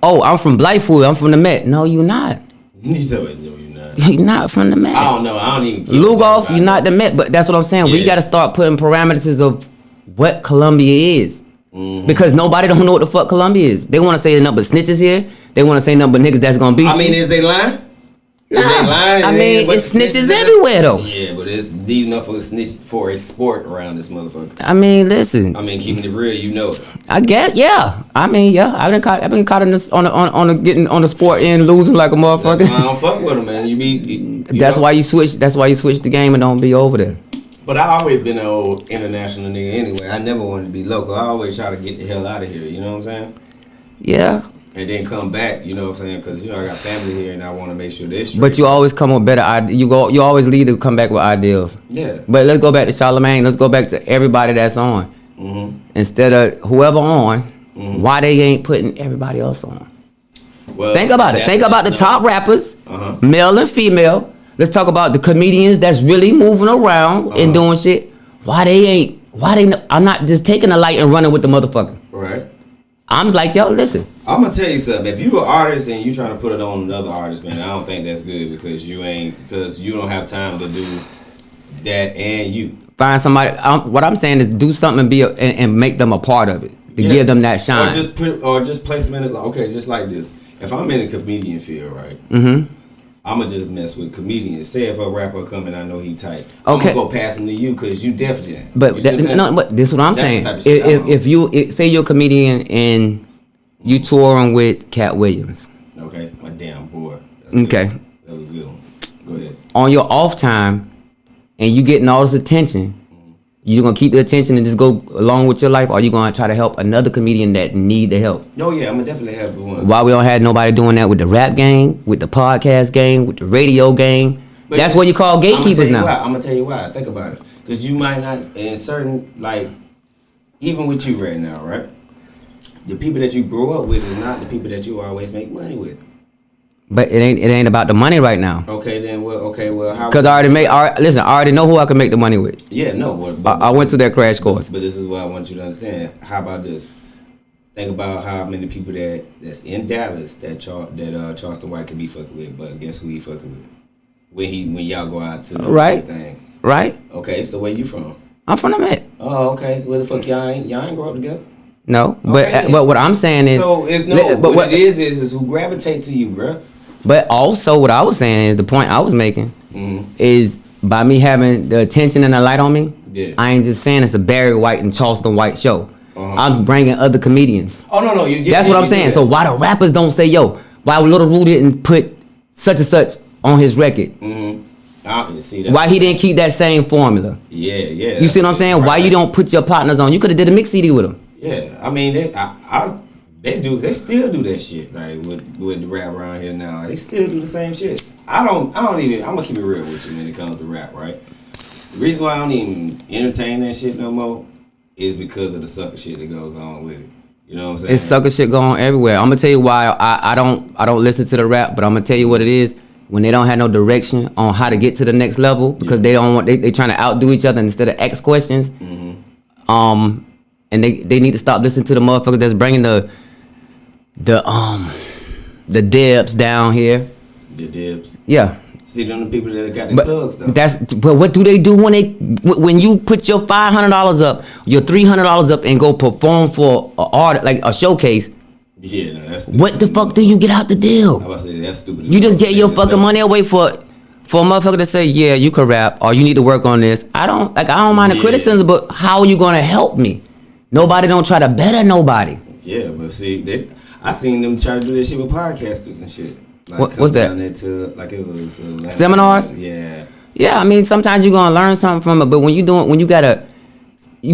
oh, I'm from Blythewood. I'm from the Met. No, you not. You said, no, you're not. You're not from the Met. I don't know. I don't even. Lugoff, you're not the Met. But that's what I'm saying. We got to start putting parameters of what Columbia is. Because nobody don't know what the fuck Columbia is. They want to say nothing but snitches here. They want to say nothing but niggas that's gonna beat you. I mean, is they lying? Nah. I mean, it's snitches everywhere though. Yeah, but it's these motherfuckers snitch for a sport around this motherfucker. I mean, listen. I mean, keeping it real, you know. I guess, yeah. I mean, yeah. I've been caught in this getting on the sport end losing like a motherfucker. That's why I don't fuck with them, man. You that's why you switch. That's why you switch the game and don't be over there. But I always been an old international nigga anyway. I never wanted to be local. I always try to get the hell out of here. You know what I'm saying? Yeah. And then come back. You know what I'm saying? Because I got family here and I want to make sure they're straight. But you always come with better ideas. You always lead to come back with ideals. Yeah. But let's go back to Charlemagne. Let's go back to everybody that's on. Instead of whoever on, why they ain't putting everybody else on? Well, think about it. Think about the top rappers, male and female. Let's talk about the comedians that's really moving around and doing shit. I'm not just taking the light and running with the motherfucker. Right. I'm like, yo, listen. I'm gonna tell you something. If you an artist and you trying to put it on another artist, man, I don't think that's good because you don't have time to do that and you. Find somebody. What I'm saying is do something and make them a part of it. To give them that shine. Or just place them in it. Okay, just like this. If I'm in a comedian field, right? I'ma just mess with comedians. Say if a rapper come and I know he tight, I'm gonna go pass him to you because you definitely. But but this is what I'm saying. If you say you're a comedian and you touring with Cat Williams. Okay, my damn boy. Okay. That was a good one. Go ahead. On your off time, and you getting all this attention, you gonna keep the attention and just go along with your life, or you gonna try to help another comedian that need the help? Oh yeah, I'm gonna definitely help the one. Why we don't have nobody doing that with the rap game, with the podcast game, with the radio game? But that's what you call gatekeepers now. I'm gonna tell you why. Think about it, because you might not in certain even with you right now, right? The people that you grew up with is not the people that you always make money with. But it ain't about the money right now. Okay, then how? Because I already know who I can make the money with. Yeah, no. I went through that crash course. But this is what I want you to understand. How about this? Think about how many people that's in Dallas that Charleston White could be fucking with, but guess who he fucking with? When y'all go out to thing. Right. Okay, so where you from? I'm from the Met. Oh, okay. Where the fuck y'all ain't grow up together? No, but what I'm saying is, so it's no. But what it is who gravitate to you, bro. But also, what I was saying is the point I was making is by me having the attention and the light on me. Yeah. I ain't just saying it's a Barry White and Charleston White show. I'm bringing other comedians. Oh no, that's what I'm saying. So why the rappers don't say, yo, why Little Rue didn't put such and such on his record? Why he didn't keep that same formula? Yeah. You see what I'm saying? Why you don't put your partners on? You could have did a mix CD with them. Yeah, I mean they still do that shit with the rap around here now. They still do the same shit. I'm gonna keep it real with you when it comes to rap, right? The reason why I don't even entertain that shit no more is because of the sucker shit that goes on with it. You know what I'm saying? It's sucker shit going on everywhere. I'm gonna tell you why I don't listen to the rap, but I'm gonna tell you what it is. When they don't have no direction on how to get to the next level, because they don't want they trying to outdo each other instead of ask questions. And they need to stop listening to the motherfuckers that's bringing the dibs down here. The dibs. Yeah. See them the people that got the thugs though. But what do they do when you put your $500 up, your $300 up, and go perform for an art like a showcase? Yeah, no, that's stupid. What the fuck do you get out the deal? I was about to say that's stupid. You just get your fucking money away for a motherfucker to say, yeah, you can rap or you need to work on this. I don't mind the criticism, but how are you gonna help me? Nobody don't try to better nobody. Yeah, but see, I seen them try to do this shit with podcasters and shit. Like, what's that? Like it was a seminars? Yeah. Yeah, I mean sometimes you're gonna learn something from it, but when you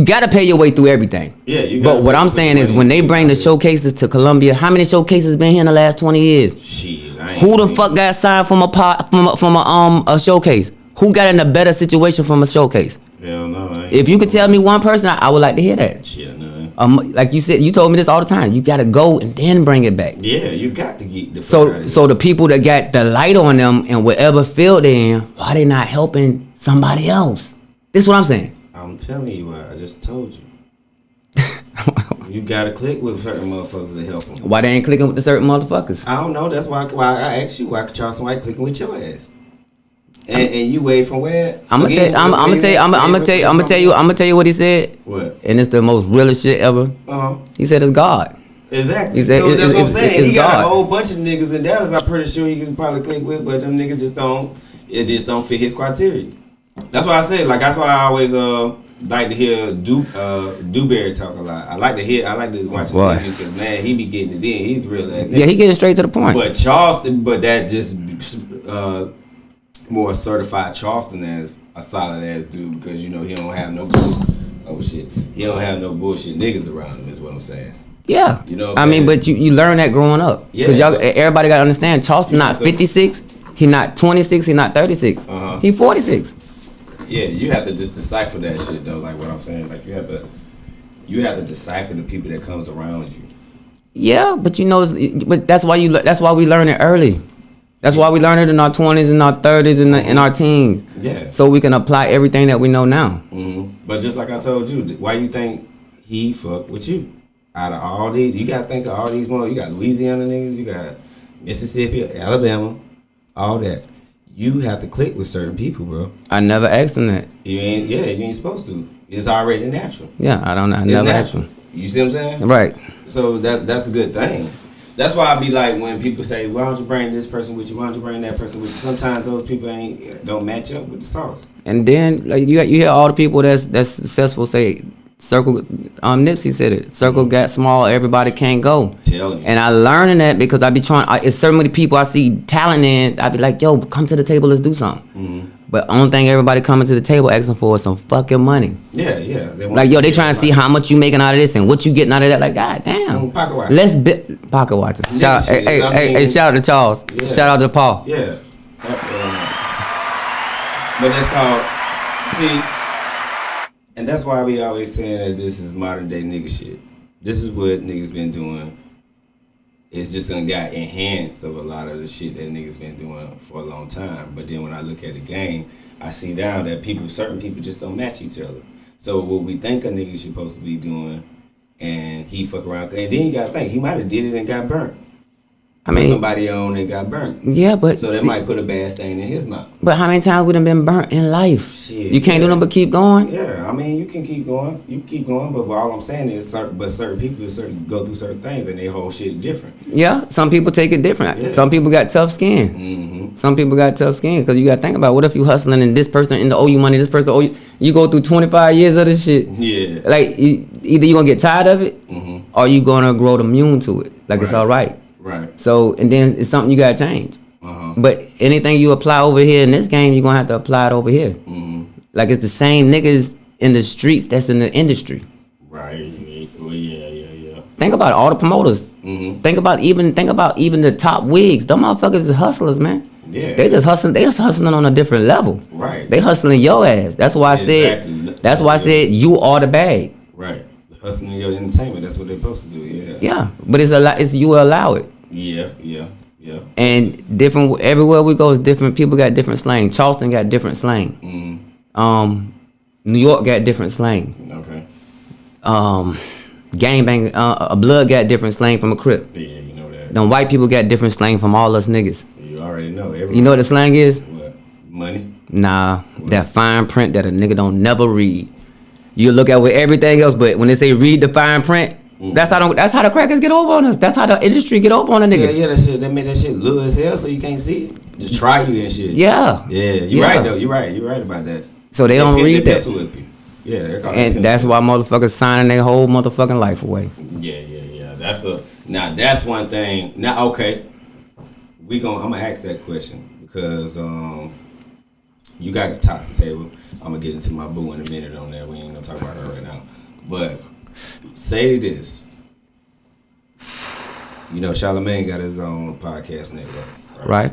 gotta pay your way through everything. Yeah, but what I'm saying is when they bring the showcases to Columbia, how many showcases been here in the last 20 years? Shit, who the fuck got signed from a showcase? Who got in a better situation from a showcase? Hell no. If you could tell me one person, I would like to hear that. Shit, no. Like you said, you told me this all the time. You gotta go and then bring it back. Yeah, you got to get the so the people that got the light on them in whatever field they're in, why they not helping somebody else? This is what I'm saying. I'm telling you what I just told you. You gotta click with certain motherfuckers to help them. Why they ain't clicking with the certain motherfuckers? I don't know. That's why I asked you why Charles White clicking with your ass. And you wait from where? I'm gonna tell you what he said. What? And it's the most realest shit ever. He said it's God. Exactly. He said so that's what I'm saying. He got God. a whole bunch of niggas in Dallas. I'm pretty sure he can probably click with, but them niggas just don't. It just don't fit his criteria. That's why I said that's why I always like to hear Dewberry talk a lot. I like to watch him because man, he be getting it in. He's real. Yeah, he getting straight to the point. But Charleston, that just more certified Charleston as a solid ass dude because he don't have no he don't have no bullshit niggas around him is what I'm saying. Yeah, I mean, but you learn that growing up because everybody got to understand Charleston not 56, he not 26, he not 36, he 46. Yeah, you have to just decipher that shit though. Like what I'm saying, like you have to decipher the people that comes around you. Yeah, but but that's why we learn it early. That's why we learn it in our 20s and our 30s and in our teens. Yeah. So we can apply everything that we know now. But just like I told you, why you think he fucked with you? Out of all these, you gotta think of all these more. You got Louisiana niggas, you got Mississippi, Alabama, all that. You have to click with certain people, bro. I never asked him that. You ain't supposed to. It's already natural. Yeah, I don't know. I never asked him. You see what I'm saying? Right. So that's a good thing. That's why I be like when people say, "Why don't you bring this person with you? Why don't you bring that person with you?" Sometimes those people don't match up with the sauce. And then like you hear all the people that's successful say, "Circle." Nipsey said it. Circle got small. Everybody can't go. Tell you. And I learning that because I be trying. It's so many people I see talent in. I be like, "Yo, come to the table. Let's do something." But only thing everybody coming to the table asking for is some fucking money. Yeah. Like, yo, they trying to see how much you making out of this and what you getting out of that. Like, god damn. Pocket watch. Pocket watcher. Hey, shout out to Charles. Yeah. Shout out to Paul. Yeah. But that's called, see, and that's why we always saying that this is modern day nigga shit. This is what niggas been doing. It's just got enhanced of a lot of the shit that niggas been doing for a long time. But then when I look at the game, I see now that certain people just don't match each other. So what we think a nigga supposed to be doing, and he fuck around, and then you gotta think he might have did it and got burnt. I mean, somebody on and got burnt. Yeah, but so that might put a bad stain in his mouth. But how many times we done been burnt in life? Shit, you can't do nothing but keep going. Yeah, I mean you can keep going. You can keep going, but all I'm saying is, certain people go through certain things and their whole shit different. Yeah, some people take it different. Yeah. Some people got tough skin. Some people got tough skin because you got to think about what if you hustling and this person in the owe you money, this person owe you. You go through 25 years of this shit. Yeah. Like either you gonna get tired of it, or you gonna grow immune to it. Like it's all right. Right. So, and then it's something you gotta change. But anything you apply over here in this game, you're gonna have to apply it over here. Like it's the same niggas in the streets that's in the industry. Right. Well, yeah. Think about all the promoters. Think about even the top wigs. Them motherfuckers is hustlers, man. Yeah. They just hustling on a different level. Right. They hustling your ass. That's why I said. That's why I said you are the bag. Right. hustling your entertainment. That's what they're supposed to do. Yeah. Yeah, but it's you allow it. Yeah. And different everywhere we go is different. People got different slang. Charleston got different slang. New York got different slang. Okay. Gangbang, a blood got different slang from a Crip. Yeah, you know that. Them white people got different slang from all us niggas. You already know. You know what the slang is? What? Money? Nah, that fine print that a nigga don't never read. You look at with everything else, but when they say read the fine print, that's how the crackers get over on us. That's how the industry get over on a nigga. Yeah, that made that shit look as hell so you can't see it. Just try you and shit. Yeah. Yeah, you're right though. You're right about that. So they don't read that. Yeah, and that's why motherfuckers signing their whole motherfucking life away. Yeah. That's one thing. Now, okay, I'm gonna ask that question because you got a toxic table. I'm gonna get into my boo in a minute on that. We ain't gonna talk about her right now. But say this. You know, Charlamagne got his own podcast network. Right.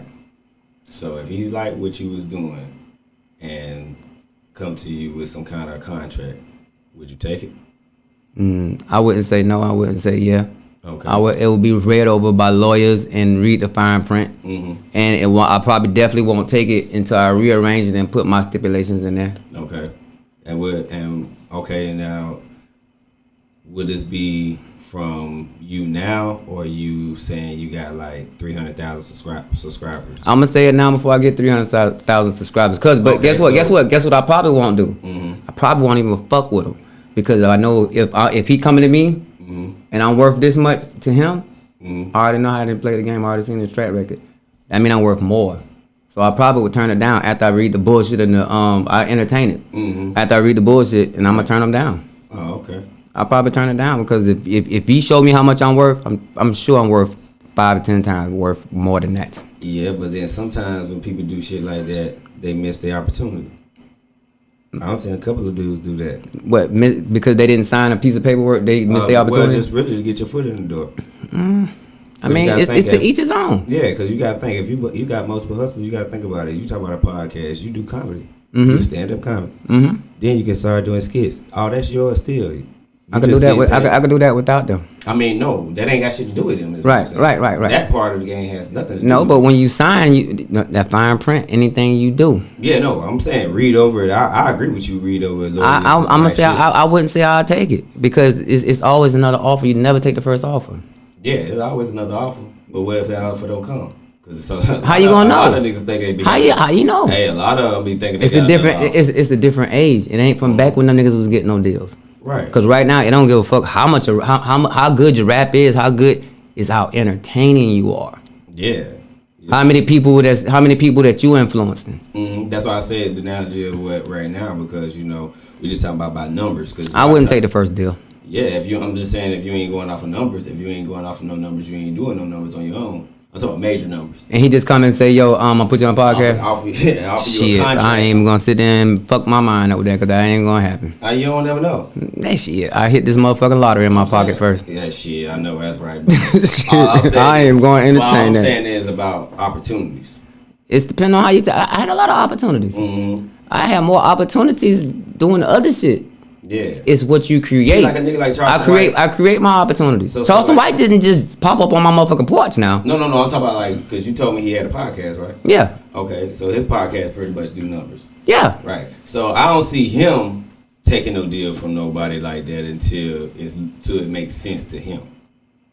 So if he's like what you was doing and come to you with some kind of contract, would you take it? I wouldn't say no. I wouldn't say yeah. Okay. It would be read over by lawyers and read the fine print. And I probably definitely won't take it until I rearrange it and put my stipulations in there. Okay. And now, would this be from you now, or you saying you got like 300,000 subscribers? I'm gonna say it now before I get 300,000 subscribers. Guess what? I probably won't do. I probably won't even fuck with him because I know if he coming to me and I'm worth this much to him, I already know how to play the game. I already seen his track record. That mean I'm worth more. So I probably would turn it down after I read the bullshit and I entertain it. After I read the bullshit, and I'm gonna turn them down. Oh, okay. I'll probably turn it down because if he showed me how much I'm worth, I'm sure I'm worth 5 to 10 times worth more than that. Yeah, but then sometimes when people do shit like that, they miss their opportunity. I've seen a couple of dudes do that. What? Because they didn't sign a piece of paperwork, they missed their opportunity? Well, just really to get your foot in the door. I mean, it's to each his own. Yeah, because you got to think, if you got multiple hustles, you got to think about it. You talk about a podcast, you do comedy. You do stand-up comedy. Then you can start doing skits. Oh, that's yours still. I could do that. I could do that without them. I mean, no, that ain't got shit to do with them. Right. That part of the game has nothing to do. No, but when you sign, that fine print, anything you do. Yeah, no, I'm saying read over it. I agree with you. Read over it. I'm gonna say I wouldn't say I'll take it because it's always another offer. You never take the first offer. Yeah, it's always another offer. But what if that offer don't come? How you gonna know? A lot of niggas think they be. How you know? Hey, a lot of them be thinking. It's a different age. It ain't from back when them niggas was getting no deals. Right. Because right now, it don't give a fuck how good your rap is, how good is how entertaining you are. Yeah. How many people that you influencing? That's why I said the analogy of what right now, because we just talking about numbers. Cause I wouldn't take the first deal. Yeah, I'm just saying if you ain't going off of numbers, if you ain't going off of no numbers, you ain't doing no numbers on your own. I'm talking major numbers. And he just come and say, yo, I'm gonna put you on a podcast. Offer you a shit, contract. I ain't even gonna sit there and fuck my mind over there because that ain't gonna happen. You don't never know. That shit, I hit this motherfucking lottery in my pocket first. Yeah, shit, I know, that's right. Shit, I ain't gonna entertain that. All I'm saying is about opportunities. It's depending on how you I had a lot of opportunities. I had more opportunities doing the other shit. Yeah, it's what you create. See, like a nigga like Charleston White. I create my opportunities. So Charleston White didn't just pop up on my motherfucking porch now. No. I'm talking about because you told me he had a podcast, right? Yeah. Okay, so his podcast pretty much do numbers. Yeah. Right. So I don't see him taking no deal from nobody like that until it makes sense to him.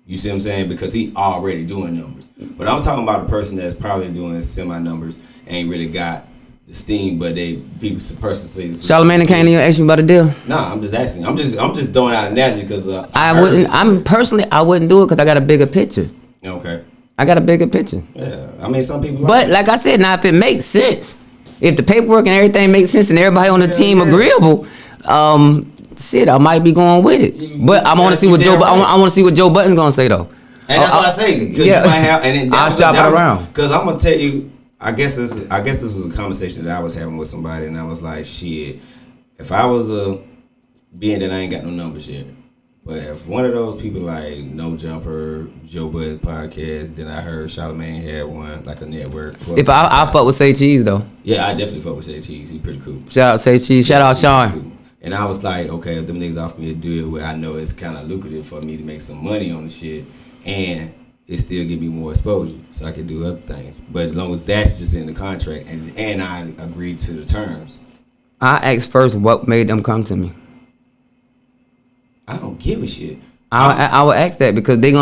You see what I'm saying? Because he already doing numbers. But I'm talking about a person that's probably doing semi numbers, ain't really got the steam, but person says Charlamagne can't even ask you about a deal. Nah, I'm just asking. I'm just throwing out an analogy because I wouldn't do it because I got a bigger picture. Okay. I got a bigger picture. Yeah, I mean some people. But like I said, now if it makes sense, if the paperwork and everything makes sense and everybody on the team agreeable, shit, I might be going with it. But I want to see what Joe. I want to see what Joe Budden's gonna say though. And that's what I say. Cause you might have, and I'll shop it around. Because I'm gonna tell you. I guess this was a conversation that I was having with somebody, and I was like, shit, if I was being that I ain't got no numbers yet, but if one of those people like No Jumper, Joe Budden podcast, then I heard Charlamagne had one, like a network. If I fuck with Say Cheese though. Yeah, I definitely fuck with Say Cheese. He's pretty cool. Shout out Say Cheese. Shout out Sean. Cool. And I was like, okay, if them niggas offer me a deal where I know it's kind of lucrative for me to make some money on the shit, and it still give me more exposure, so I can do other things. But as long as that's just in the contract, and I agreed to the terms. I asked first what made them come to me. I don't give a shit. I would ask that because they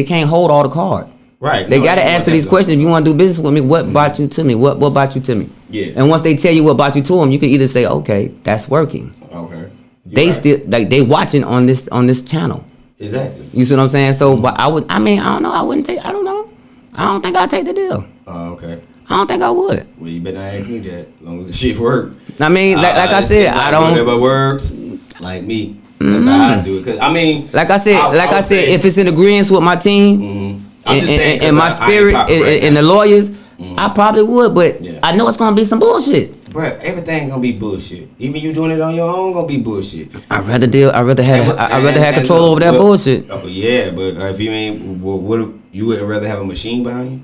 can't hold all the cards. Right. They gotta answer these questions. If you want to do business with me, what brought you to me? What brought you to me? Yeah. And once they tell you what brought you to them, you can either say, okay, that's working. Okay. They still like they watching on this channel. Exactly. You see what I'm saying? So, but I don't know. I wouldn't take. I don't know. I don't think I'd take the deal. Oh, okay. I don't think I would. Well, you better not ask me that. As long as the shit work. I mean, like I said, I don't. Whatever works, like me. That's how I do it. Cause I mean, like I said, if it's in agreement with my team and my spirit and the lawyers, I probably would. But I know it's gonna be some bullshit. Bruh, everything gonna be bullshit. Even you doing it on your own gonna be bullshit. I'd rather have control over that bullshit. Oh yeah, but if you ain't, what you wouldn't rather have a machine behind you?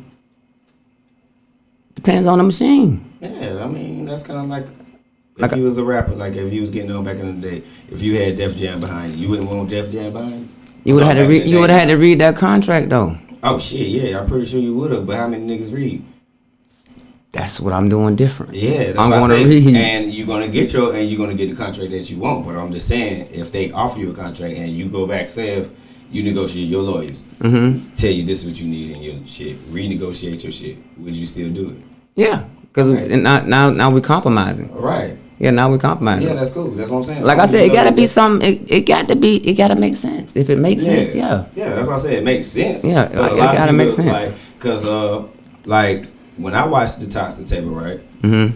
Depends on the machine. Yeah, I mean that's kind of like if you was a rapper, like if you was getting on back in the day, if you had Def Jam behind you wouldn't want Def Jam behind you. You would have had to read. You would have had to read that contract though. Oh shit, yeah, I'm pretty sure you would have. But how many niggas read? That's what I'm doing different. Yeah, that's I'm going to read, and you're gonna get the contract that you want. But I'm just saying, if they offer you a contract and you go back, say if you negotiate your lawyers, tell you this is what you need in your shit, renegotiate your shit, would you still do it? Yeah, because now we're compromising. Right. Yeah, now we're compromising. Yeah, that's cool. That's what I'm saying. Like I said, it gotta be something. It gotta make sense. If it makes sense, yeah. Yeah, that's what I said. It makes sense. Yeah, it gotta make sense. Like, cause like when I watched the Toxic Table, right?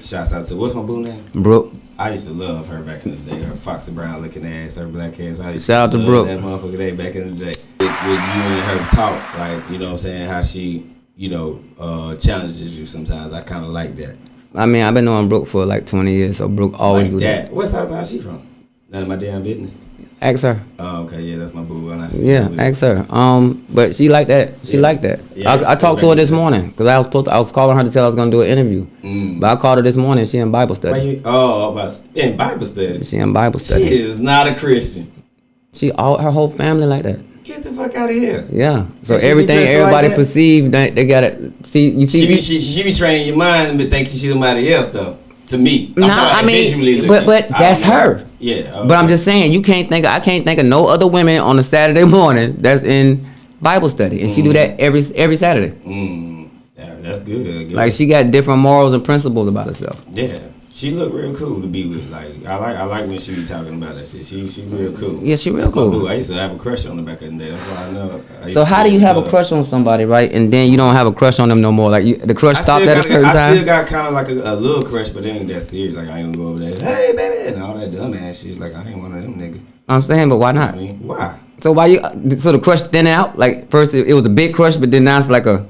Shouts out to what's my boo name? Brooke. I used to love her back in the day. Her Foxy Brown looking ass, her black ass. I used Shout out to love Brooke. that motherfucker day back in the day. With you and her talk, like you know what I'm saying, how she challenges you sometimes. I kind of like that. I mean, I've been knowing Brooke for like 20 years, so Brooke always like do that. What side of town she from? None of my damn business. Ask her. Oh, okay, yeah, that's my boo. Yeah, ask her. But she like that. She like that. Yeah, I talked to her this morning because I was calling her to tell her I was gonna do an interview. But I called her this morning. She in Bible study. In Bible study. She in Bible study. She is not a Christian. Her whole family like that. Get the fuck out of here. Yeah. So And she everything be dressed everybody like that? perceive, they gotta see. You see. She be training your mind, but think she's somebody else though. To me, No, I mean, but that's her. Yeah, okay. But I'm just saying, I can't think of no other women on a Saturday morning that's in Bible study, and she do that every Saturday. Yeah, that's good. Like she got different morals and principles about herself. Yeah, she look real cool to be with. Like I like when she be talking about that shit. She real cool. Yeah, she real That's my cool. boo. I used to have a crush on her back in the day. That's why I know. So how do you have a crush on somebody, right? And then you don't have a crush on them no more? Like the crush stopped at a certain time. I still got kind of like a little crush, but it ain't that serious. Like I ain't gonna go over there, hey baby, and all that dumb ass shit. Like I ain't one of them niggas. I'm saying, but why not? I mean, why? So so the crush thin out? Like first it was a big crush, but then now it's like a.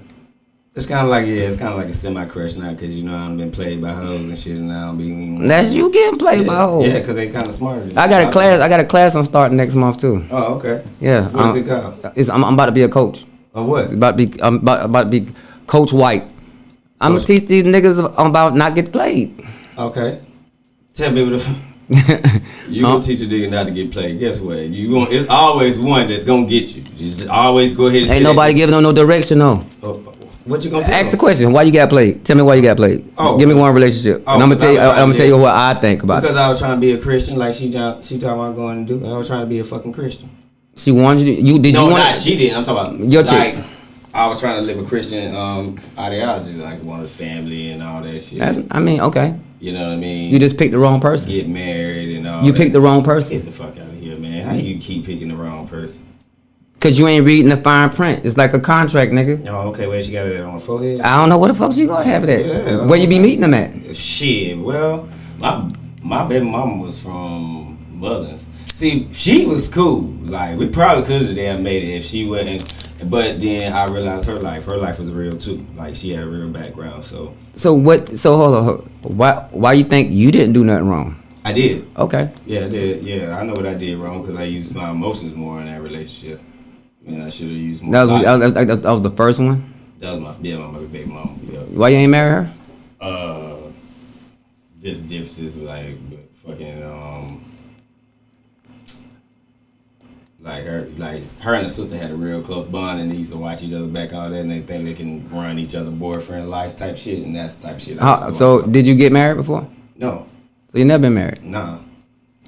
It's kind of like a semi-crush now, cause you know I've been played by hoes and shit, and now I'm being. That's you getting played by hoes. Yeah, cause they kind of smarter. I got a class I'm starting next month too. Oh, okay. Yeah. What's it called? I'm about to be a coach. Of what? I'm about to be Coach White. I'm gonna teach these niggas about not get played. Okay. Tell me what. You gonna teach a nigga not to get played. Guess what? It's always one that's gonna get you. You just always go ahead and ain't nobody giving them no direction, no. What you gonna tell Ask the question. Why you got played? Tell me why you got played. Oh, give me one relationship. And I'm gonna tell you what I think about because it. I was trying to be a Christian, like she thought I was going to do. I was trying to be a fucking Christian. She wanted you. Did No, you want? not she didn't. I'm talking about your chick. Like, I was trying to live a Christian ideology, like one of the family and all that shit. Okay. You know what I mean? You just picked the wrong person. Get married and all. You picked the wrong person. Get the fuck out of here, man. How you keep picking the wrong person? Cause you ain't reading the fine print. It's like a contract, nigga. Oh, okay. Where she got it on her forehead? I don't know where the fuck she gonna have it at. Yeah, Where you be meeting them at? Shit. Well, my baby mama was from Mullins. See, she was cool. Like we probably could have damn made it if she wasn't. But then I realized her life was real too. Like she had a real background. So hold on. Why you think you didn't do nothing wrong? I did. Okay. Yeah, I did. Yeah, I know what I did wrong because I used my emotions more in that relationship. And I should have used more. That was the first one. That was my baby mama. Yeah. Why you ain't marry her? Just differences like fucking like her and the sister had a real close bond, and they used to watch each other back and all that, and they think they can run each other boyfriend life type shit, and that's the type of shit. So did you get married before? No. So you never been married? Nah.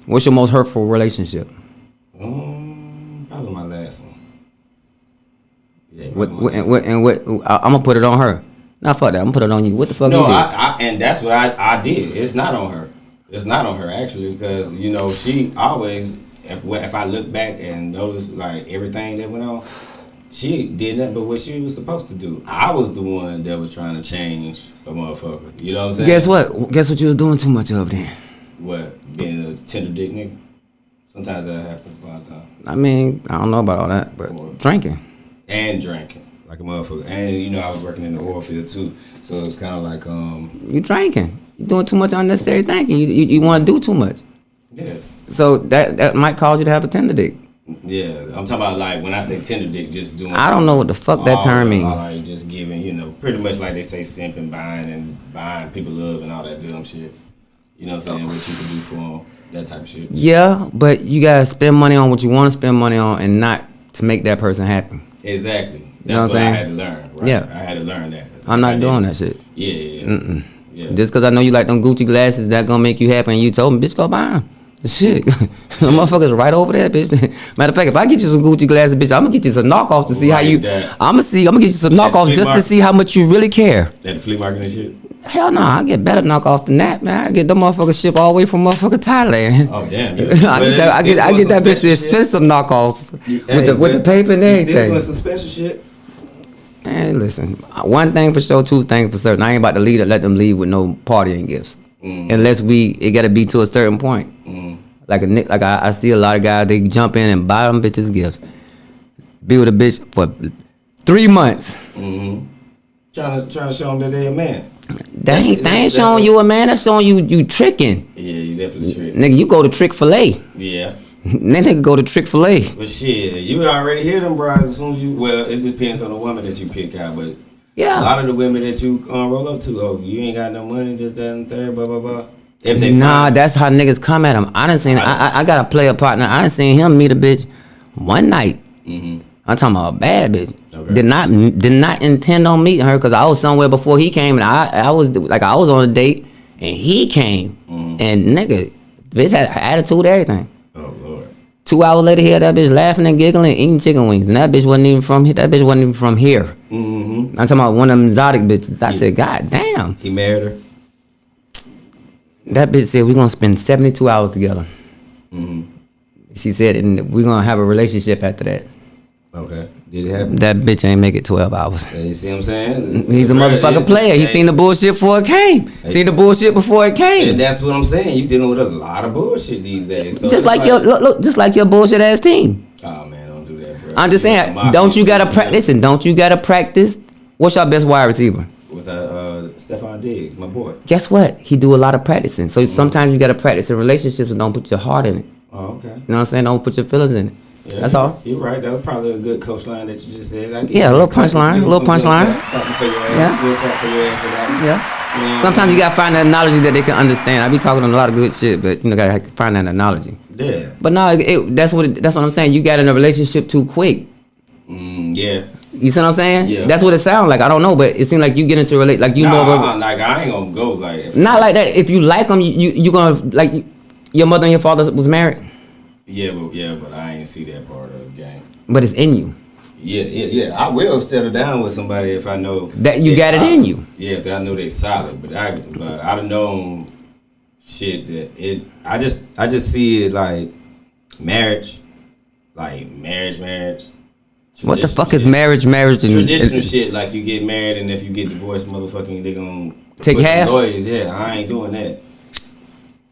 What's your most hurtful relationship? Probably my last one. Yeah. I'm gonna put it on her. Nah, fuck that. I'm gonna put it on you. What the fuck you did? And that's what I did. It's not on her. It's not on her actually, because you know she always. If I look back and notice like everything that went on, she did nothing but what she was supposed to do. I was the one that was trying to change a motherfucker. You know what I'm saying? Guess what? Guess what you was doing too much of then? What? Being a tender dick nigga? Sometimes that happens a lot of times. I mean, I don't know about all that, but drinking. And drinking. Like a motherfucker. And you know, I was working in the oil field too. So it was kind of like you drinking. You doing too much unnecessary thinking. You want to do too much. Yeah. So that might cause you to have a tender dick. Yeah, I'm talking about like when I say tender dick, just doing. I don't know what the fuck that term means. Like just giving, you know, pretty much like they say simping, buying people love and all that dumb shit. You know what I'm saying? What you can do for them, that type of shit. Yeah, but you gotta spend money on what you want to spend money on, and not to make that person happy. Exactly. That's You know what I'm saying? I had to learn. Right? Yeah, I had to learn that. I'm not doing that shit. Yeah. Yeah. Just because I know you like them Gucci glasses, that gonna make you happy, and you told me, bitch, go buy them. Shit, the motherfuckers right over there, bitch. Matter of fact, if I get you some Gucci glasses, bitch, I'm gonna get you some knockoffs to see how you. I'm gonna get you some knockoffs just to see how much you really care. At the flea market and shit. Hell no, I get better knockoffs than that, man. I get them motherfuckers shipped all the way from motherfucking Thailand. Oh damn! I get that bitch the expensive knockoffs with the paper and everything. Still doing some special shit. Man, listen, one thing for sure, two things for certain. I ain't about to let them leave with no partying gifts. Unless it gotta be to a certain point. Like I see a lot of guys, they jump in and buy them bitches gifts. Be with a bitch for 3 months. Trying to show them that they a man. They ain't showing you a man. That's showing you tricking. Yeah, you definitely tricking. Nigga, you go to Chick-fil-A. Yeah. Then nigga go to Chick-fil-A. But shit, you already hear them bras as soon as you. Well, it depends on the woman that you pick out, but. Yeah. A lot of the women that you roll up to, oh, you ain't got no money, this, that, and third, blah, blah, blah. If they that's how niggas come at him. I done seen, I got a player partner. I done seen him meet a bitch one night. I'm talking about a bad bitch. Okay. Did not intend on meeting her because I was somewhere before he came, and I was on a date, and he came, and nigga, bitch had attitude, everything. Oh Lord. 2 hours later, he had that bitch laughing and giggling, eating chicken wings, and that bitch wasn't even from here. That bitch wasn't even from here. I'm talking about one of them exotic bitches. I said, God damn. He married her. That bitch said we're gonna spend 72 hours together. She said, and we're gonna have a relationship after that. Okay. Did it happen? That bitch ain't make it 12 hours. Yeah, you see what I'm saying? He's a motherfucking player. He seen the bullshit before it came. Seen the bullshit before it came. And that's what I'm saying. You dealing with a lot of bullshit these days. So just like your just like your bullshit ass team. Oh man, don't do that, bro. I'm just saying, don't you gotta practice? Don't you gotta practice? What's your best wide receiver? Was Stephon Diggs, my boy. Guess what? He do a lot of practicing. So sometimes you gotta practice in relationships, but don't put your heart in it. Oh, okay. You know what I'm saying? Don't put your feelings in it. Yeah, that's all. You're right. That was probably a good coach line that you just said. A little punchline. Yeah. Yeah. Sometimes you gotta find that analogy that they can understand. I be talking on a lot of good shit, but you know, gotta find that analogy. Yeah. But no, that's what I'm saying. You got in a relationship too quick. Yeah. You see what I'm saying? Yeah. That's what it sounds like. I don't know, but it seems like you get into a like you know. Like I ain't gonna go like. Not like that. If you like them, you gonna like. Your mother and your father was married. Yeah, but I ain't see that part of the game. But it's in you. Yeah. I will settle down with somebody if I know that you got it in you. Yeah, if I know they solid. But I'd have known shit that it. I just see it like marriage. What the fuck is marriage? Traditional shit like you get married and if you get divorced, motherfucking they gonna take half. Lawyers, yeah. I ain't doing that.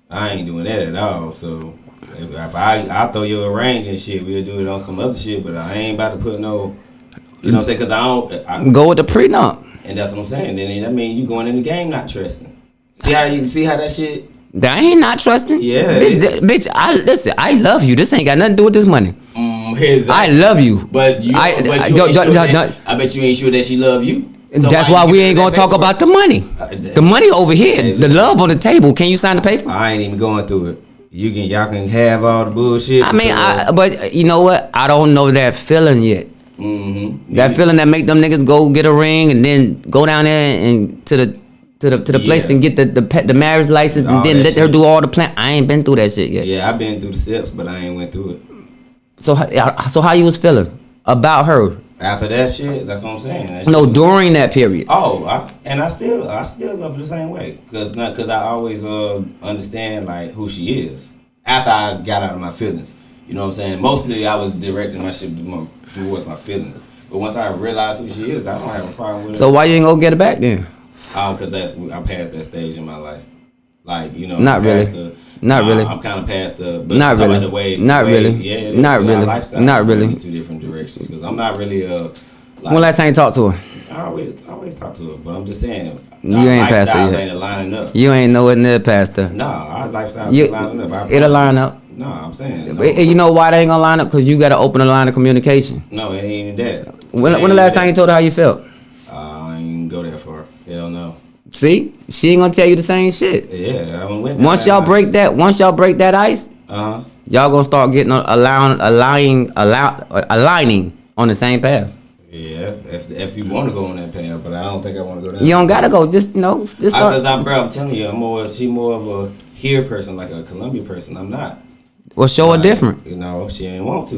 I ain't doing that at all. So if I throw you a ring and shit, we'll do it on some other shit. But I ain't about to put no, you know what I'm saying? Because I go with the prenup. And that's what I'm saying. Then that means you going in the game not trusting. See how that shit. That ain't not trusting. Yeah, bitch. I love you. This ain't got nothing to do with this money. Exactly. I love you. But I bet you ain't sure that she love you. So That's why you we giving ain't that gonna talk paperwork? about the money. The money over here. Hey, The love on the table. Can you sign the paper? I ain't even going through it. Y'all can have all the bullshit. I mean, but you know what? I don't know that feeling yet. Mm-hmm. That feeling that make them niggas go get a ring and then go down there and to the place and get the marriage license and All then that let her shit. do all the plan. I ain't been through that shit yet. Yeah, I've been through the steps, but I ain't went through it. So how you was feeling about her? After that shit, that's what I'm saying. That No, shit was- during that period. Oh, I still love her the same way, cause I always understand like who she is after I got out of my feelings. You know what I'm saying? Mostly I was directing my shit towards my feelings, but once I realized who she is, I don't have a problem with it. So why you ain't go get it back then? Cause I passed that stage in my life. Like, you know, Not really. Really. I'm kind of past the. But Not talking really. about the way, Not the way, really. Yeah, it is. Not Our really. lifestyle Not is really. in two different directions. Because I'm not really like, When last time you talked to her? I always talk to her, but I'm just saying. You ain't past her lifestyles yet. ain't lining up. You ain't nowhere near past her. No, our lifestyles You- ain't lining up. It'll line up. No, I'm saying. No, You know why they ain't gonna line up? Because you got to open a line of communication. no, it ain't even that. When It the ain't last that. time you told her how you felt? I ain't go that far. Hell no. See, she ain't gonna tell you the same shit. Yeah, I went. Once y'all break that ice, Uh huh. y'all gonna start getting aligning on the same path. Yeah, if you want to go on that path, but I don't think I want to go down. You don't gotta go. Just just start. Because I'm telling you, she more of a here person, like a Columbia person. I'm not. Well, show her Like, different. You know, she ain't want to.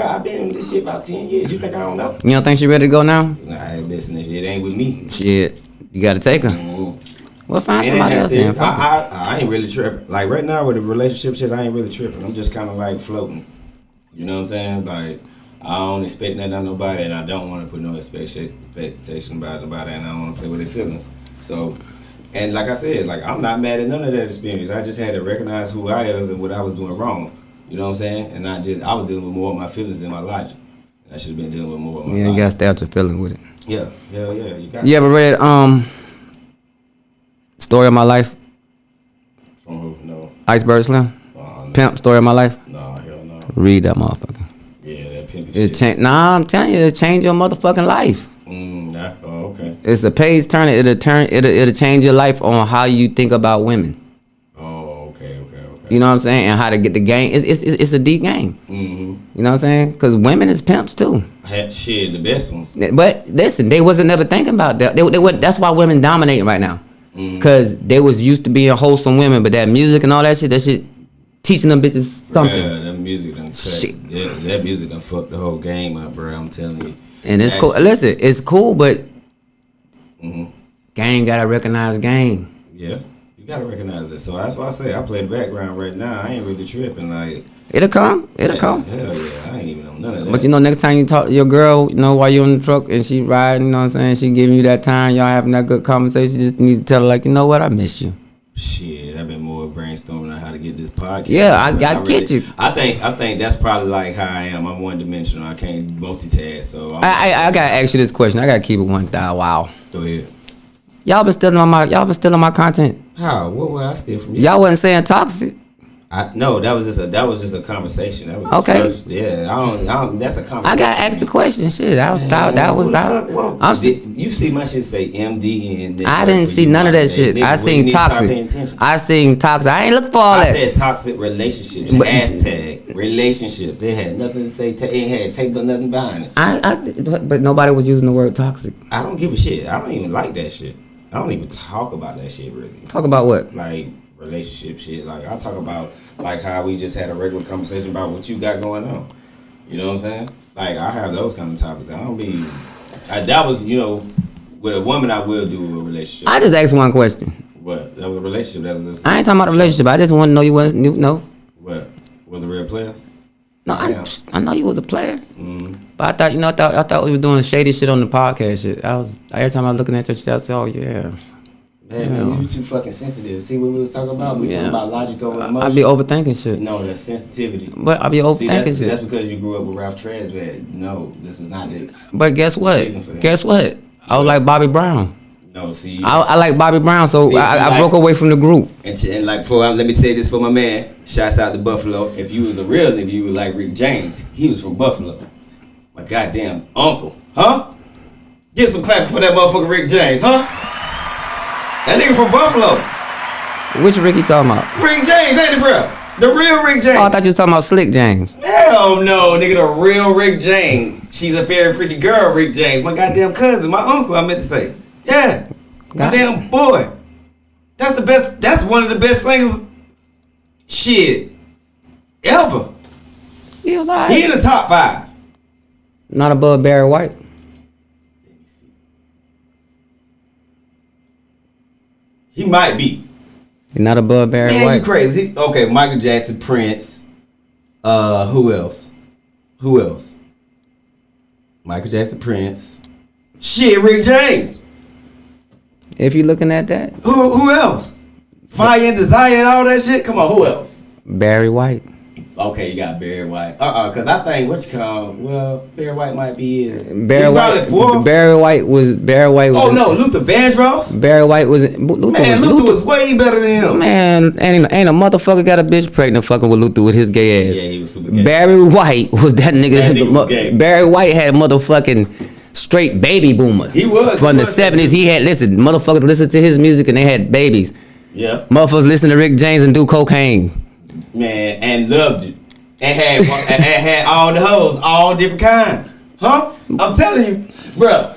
I've been in this shit about 10 years. You think I don't know? You don't think she ready to go now? Nah, listen, it ain't with me. Shit, you gotta take her. Mm-hmm. Well, find And somebody that's else then. it. Fuck it. I ain't really tripping. Like right now with the relationship shit, I ain't really tripping. I'm just kind of like floating. You know what I'm saying? Like I don't expect nothing out of nobody, and I don't want to put no expectation about nobody, and I don't want to play with their feelings. So, and like I said, like I'm not mad at none of that experience. I just had to recognize who I was and what I was doing wrong. You know what I'm saying? And I was dealing with more of my feelings than my logic. And I should have been dealing with more of my You ain't logic. gotta stay out your feelings with it. Yeah, hell yeah, you got You ever read Story of My Life? From who? No. Iceberg Slim? No. Pimp, Story of My Life? No, hell no. Read that motherfucker. Yeah, that pimpy It shit. I'm telling you, it change your motherfucking life. Okay. It's a page turner. It'll change your life on how you think about women. Oh, okay. You know what I'm saying? And how to get the game. It's a deep game. Mm-hmm. You know what I'm saying? Because women is pimps too. Shit, the best ones. But listen, they wasn't never thinking about that. That's why women dominating right now. Because they was used to being wholesome women, but that music and all that shit teaching them bitches something. Yeah, that music done Shit. Yeah, that music done fucked the whole game up, bro. I'm telling you. And it's That cool. shit- Listen, it's cool, but game gotta recognize game. Yeah, you gotta recognize that. So that's why I say I play the background right now. I ain't really tripping. Like, It'll come. It'll come. Hell yeah, I ain't even on none of that. But you know, next time you talk to your girl, you know, while you're in the truck and she riding, you know what I'm saying, she giving you that time, y'all having that good conversation, you just need to tell her, like, you know what, I miss you. Shit, I've been more brainstorming on how to get this podcast. Yeah, I But get you. I think that's probably like how I am. I'm one dimensional. I can't multitask. So I gotta ask you this question. I gotta keep it 1,000. Wow. Go ahead. Y'all been stealing my content. How? What would I steal from you? Y'all wasn't saying toxic. No, that was just a conversation. That was Okay. The first, yeah, I don't. That's a conversation. I gotta ask the question. Shit, You see my shit say MDN. I didn't see none of that shit. I seen toxic. I seen toxic. I ain't looking for all I that. said toxic relationships. But- Hashtag relationships. It had nothing to say. It had tape but nothing behind it. But nobody was using the word toxic. I don't give a shit. I don't even like that shit. I don't even talk about that shit really. Talk about what? Like relationship shit. Like I talk about like how we just had a regular conversation about what you got going on. You know what I'm saying? Like I have those kind of topics. I don't be. That was with a woman I will do a relationship. I just asked one question. What? That was a relationship. That was just. I ain't talking about a relationship. I just want to know you wasn't no. What? Was a real player? No, Damn. I know you was a player. But I thought we were doing shady shit on the podcast shit. Every time I was looking at your shit, I said, oh yeah. Man, you too fucking sensitive. See what we was talking about? We talking about logic over emotion. I be overthinking shit. No, that's sensitivity. But I be overthinking See, shit. that's because you grew up with Ralph Tresvant. No, this is not it. But guess what? Season for him. Guess what? I was like Bobby Brown. No, see. I like Bobby Brown, so See, I like- broke away from the group. And like, let me tell you this for my man. Shouts out to Buffalo. If you was a real nigga, you would like Rick James. He was from Buffalo. My goddamn uncle. Huh? Get some clapping for that motherfucker Rick James, huh? That nigga from Buffalo. Which Rick you talking about? Rick James, ain't it, bro? The real Rick James. Oh, I thought you was talking about Slick James. Hell no, nigga, the real Rick James. She's a very freaky girl, Rick James. My goddamn cousin, my uncle, I meant to say. Yeah. My damn boy. That's the best, that's one of the best singers, shit, ever. He was alright. He in the top 5. Not above Barry White. Let me see. He might be. He not above Barry Man, White. you crazy. Okay, Michael Jackson, Prince. Who else? Who else? Michael Jackson, Prince. Shit, Rick James. If you looking at that. Who else? Fire and Desire and all that shit? Come on, who else? Barry White. Okay, you got Barry White. Cause I think Barry White might be his. Barry White. Barry White was. Oh no, Luther Vandross. Barry White was. Luther was way better than him. Man, ain't a motherfucker got a bitch pregnant fucking with Luther with his gay ass. Yeah, he was super gay. Barry White was that nigga. That nigga was gay. Barry White had a motherfucking straight baby boomer. He was from the 70s. He had motherfuckers listen to his music and they had babies. Yeah. Motherfuckers listen to Rick James and do cocaine. Man, and loved it. And had all the hoes, all different kinds. Huh? I'm telling you, bro.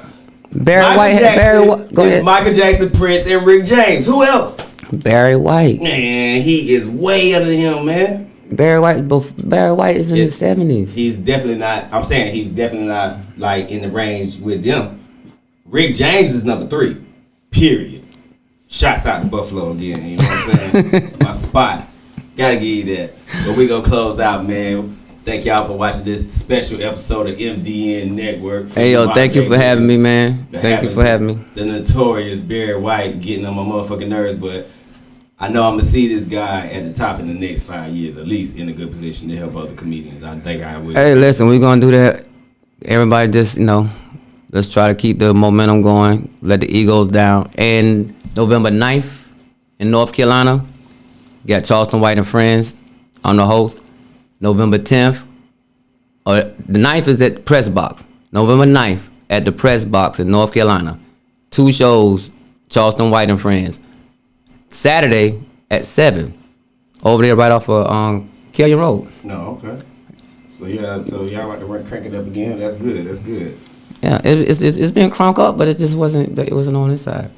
Barry White. Go ahead. Michael Jackson, Prince, and Rick James. Who else? Barry White. Man, he is way under him, man. Barry White is in the 70s. He's definitely not. I'm saying he's definitely not like in the range with them. Rick James is number 3. Period. Shots out to Buffalo again. You know what I'm saying? My spot. Gotta give you that. But we gonna close out, man. Thank y'all for watching this special episode of MDN Network. Hey yo, thank you for having me, man. Thank you for having me. The Notorious Barry White getting on my motherfucking nerves, but I know I'm gonna see this guy at the top in the next 5 years, at least in a good position to help other comedians. I think I will. Hey, listen, we're gonna do that. Everybody just, let's try to keep the momentum going, let the egos down. And November 9th in North Carolina, got Charleston White and Friends on the host. November 10th, or the 9th is at Press Box. November 9th at the Press Box in North Carolina. 2 shows, Charleston White and Friends. Saturday at 7, over there right off of Killian Road. No, okay. So y'all about to crank it up again? That's good. That's good. Yeah, it's been crunk up, but it wasn't on this side.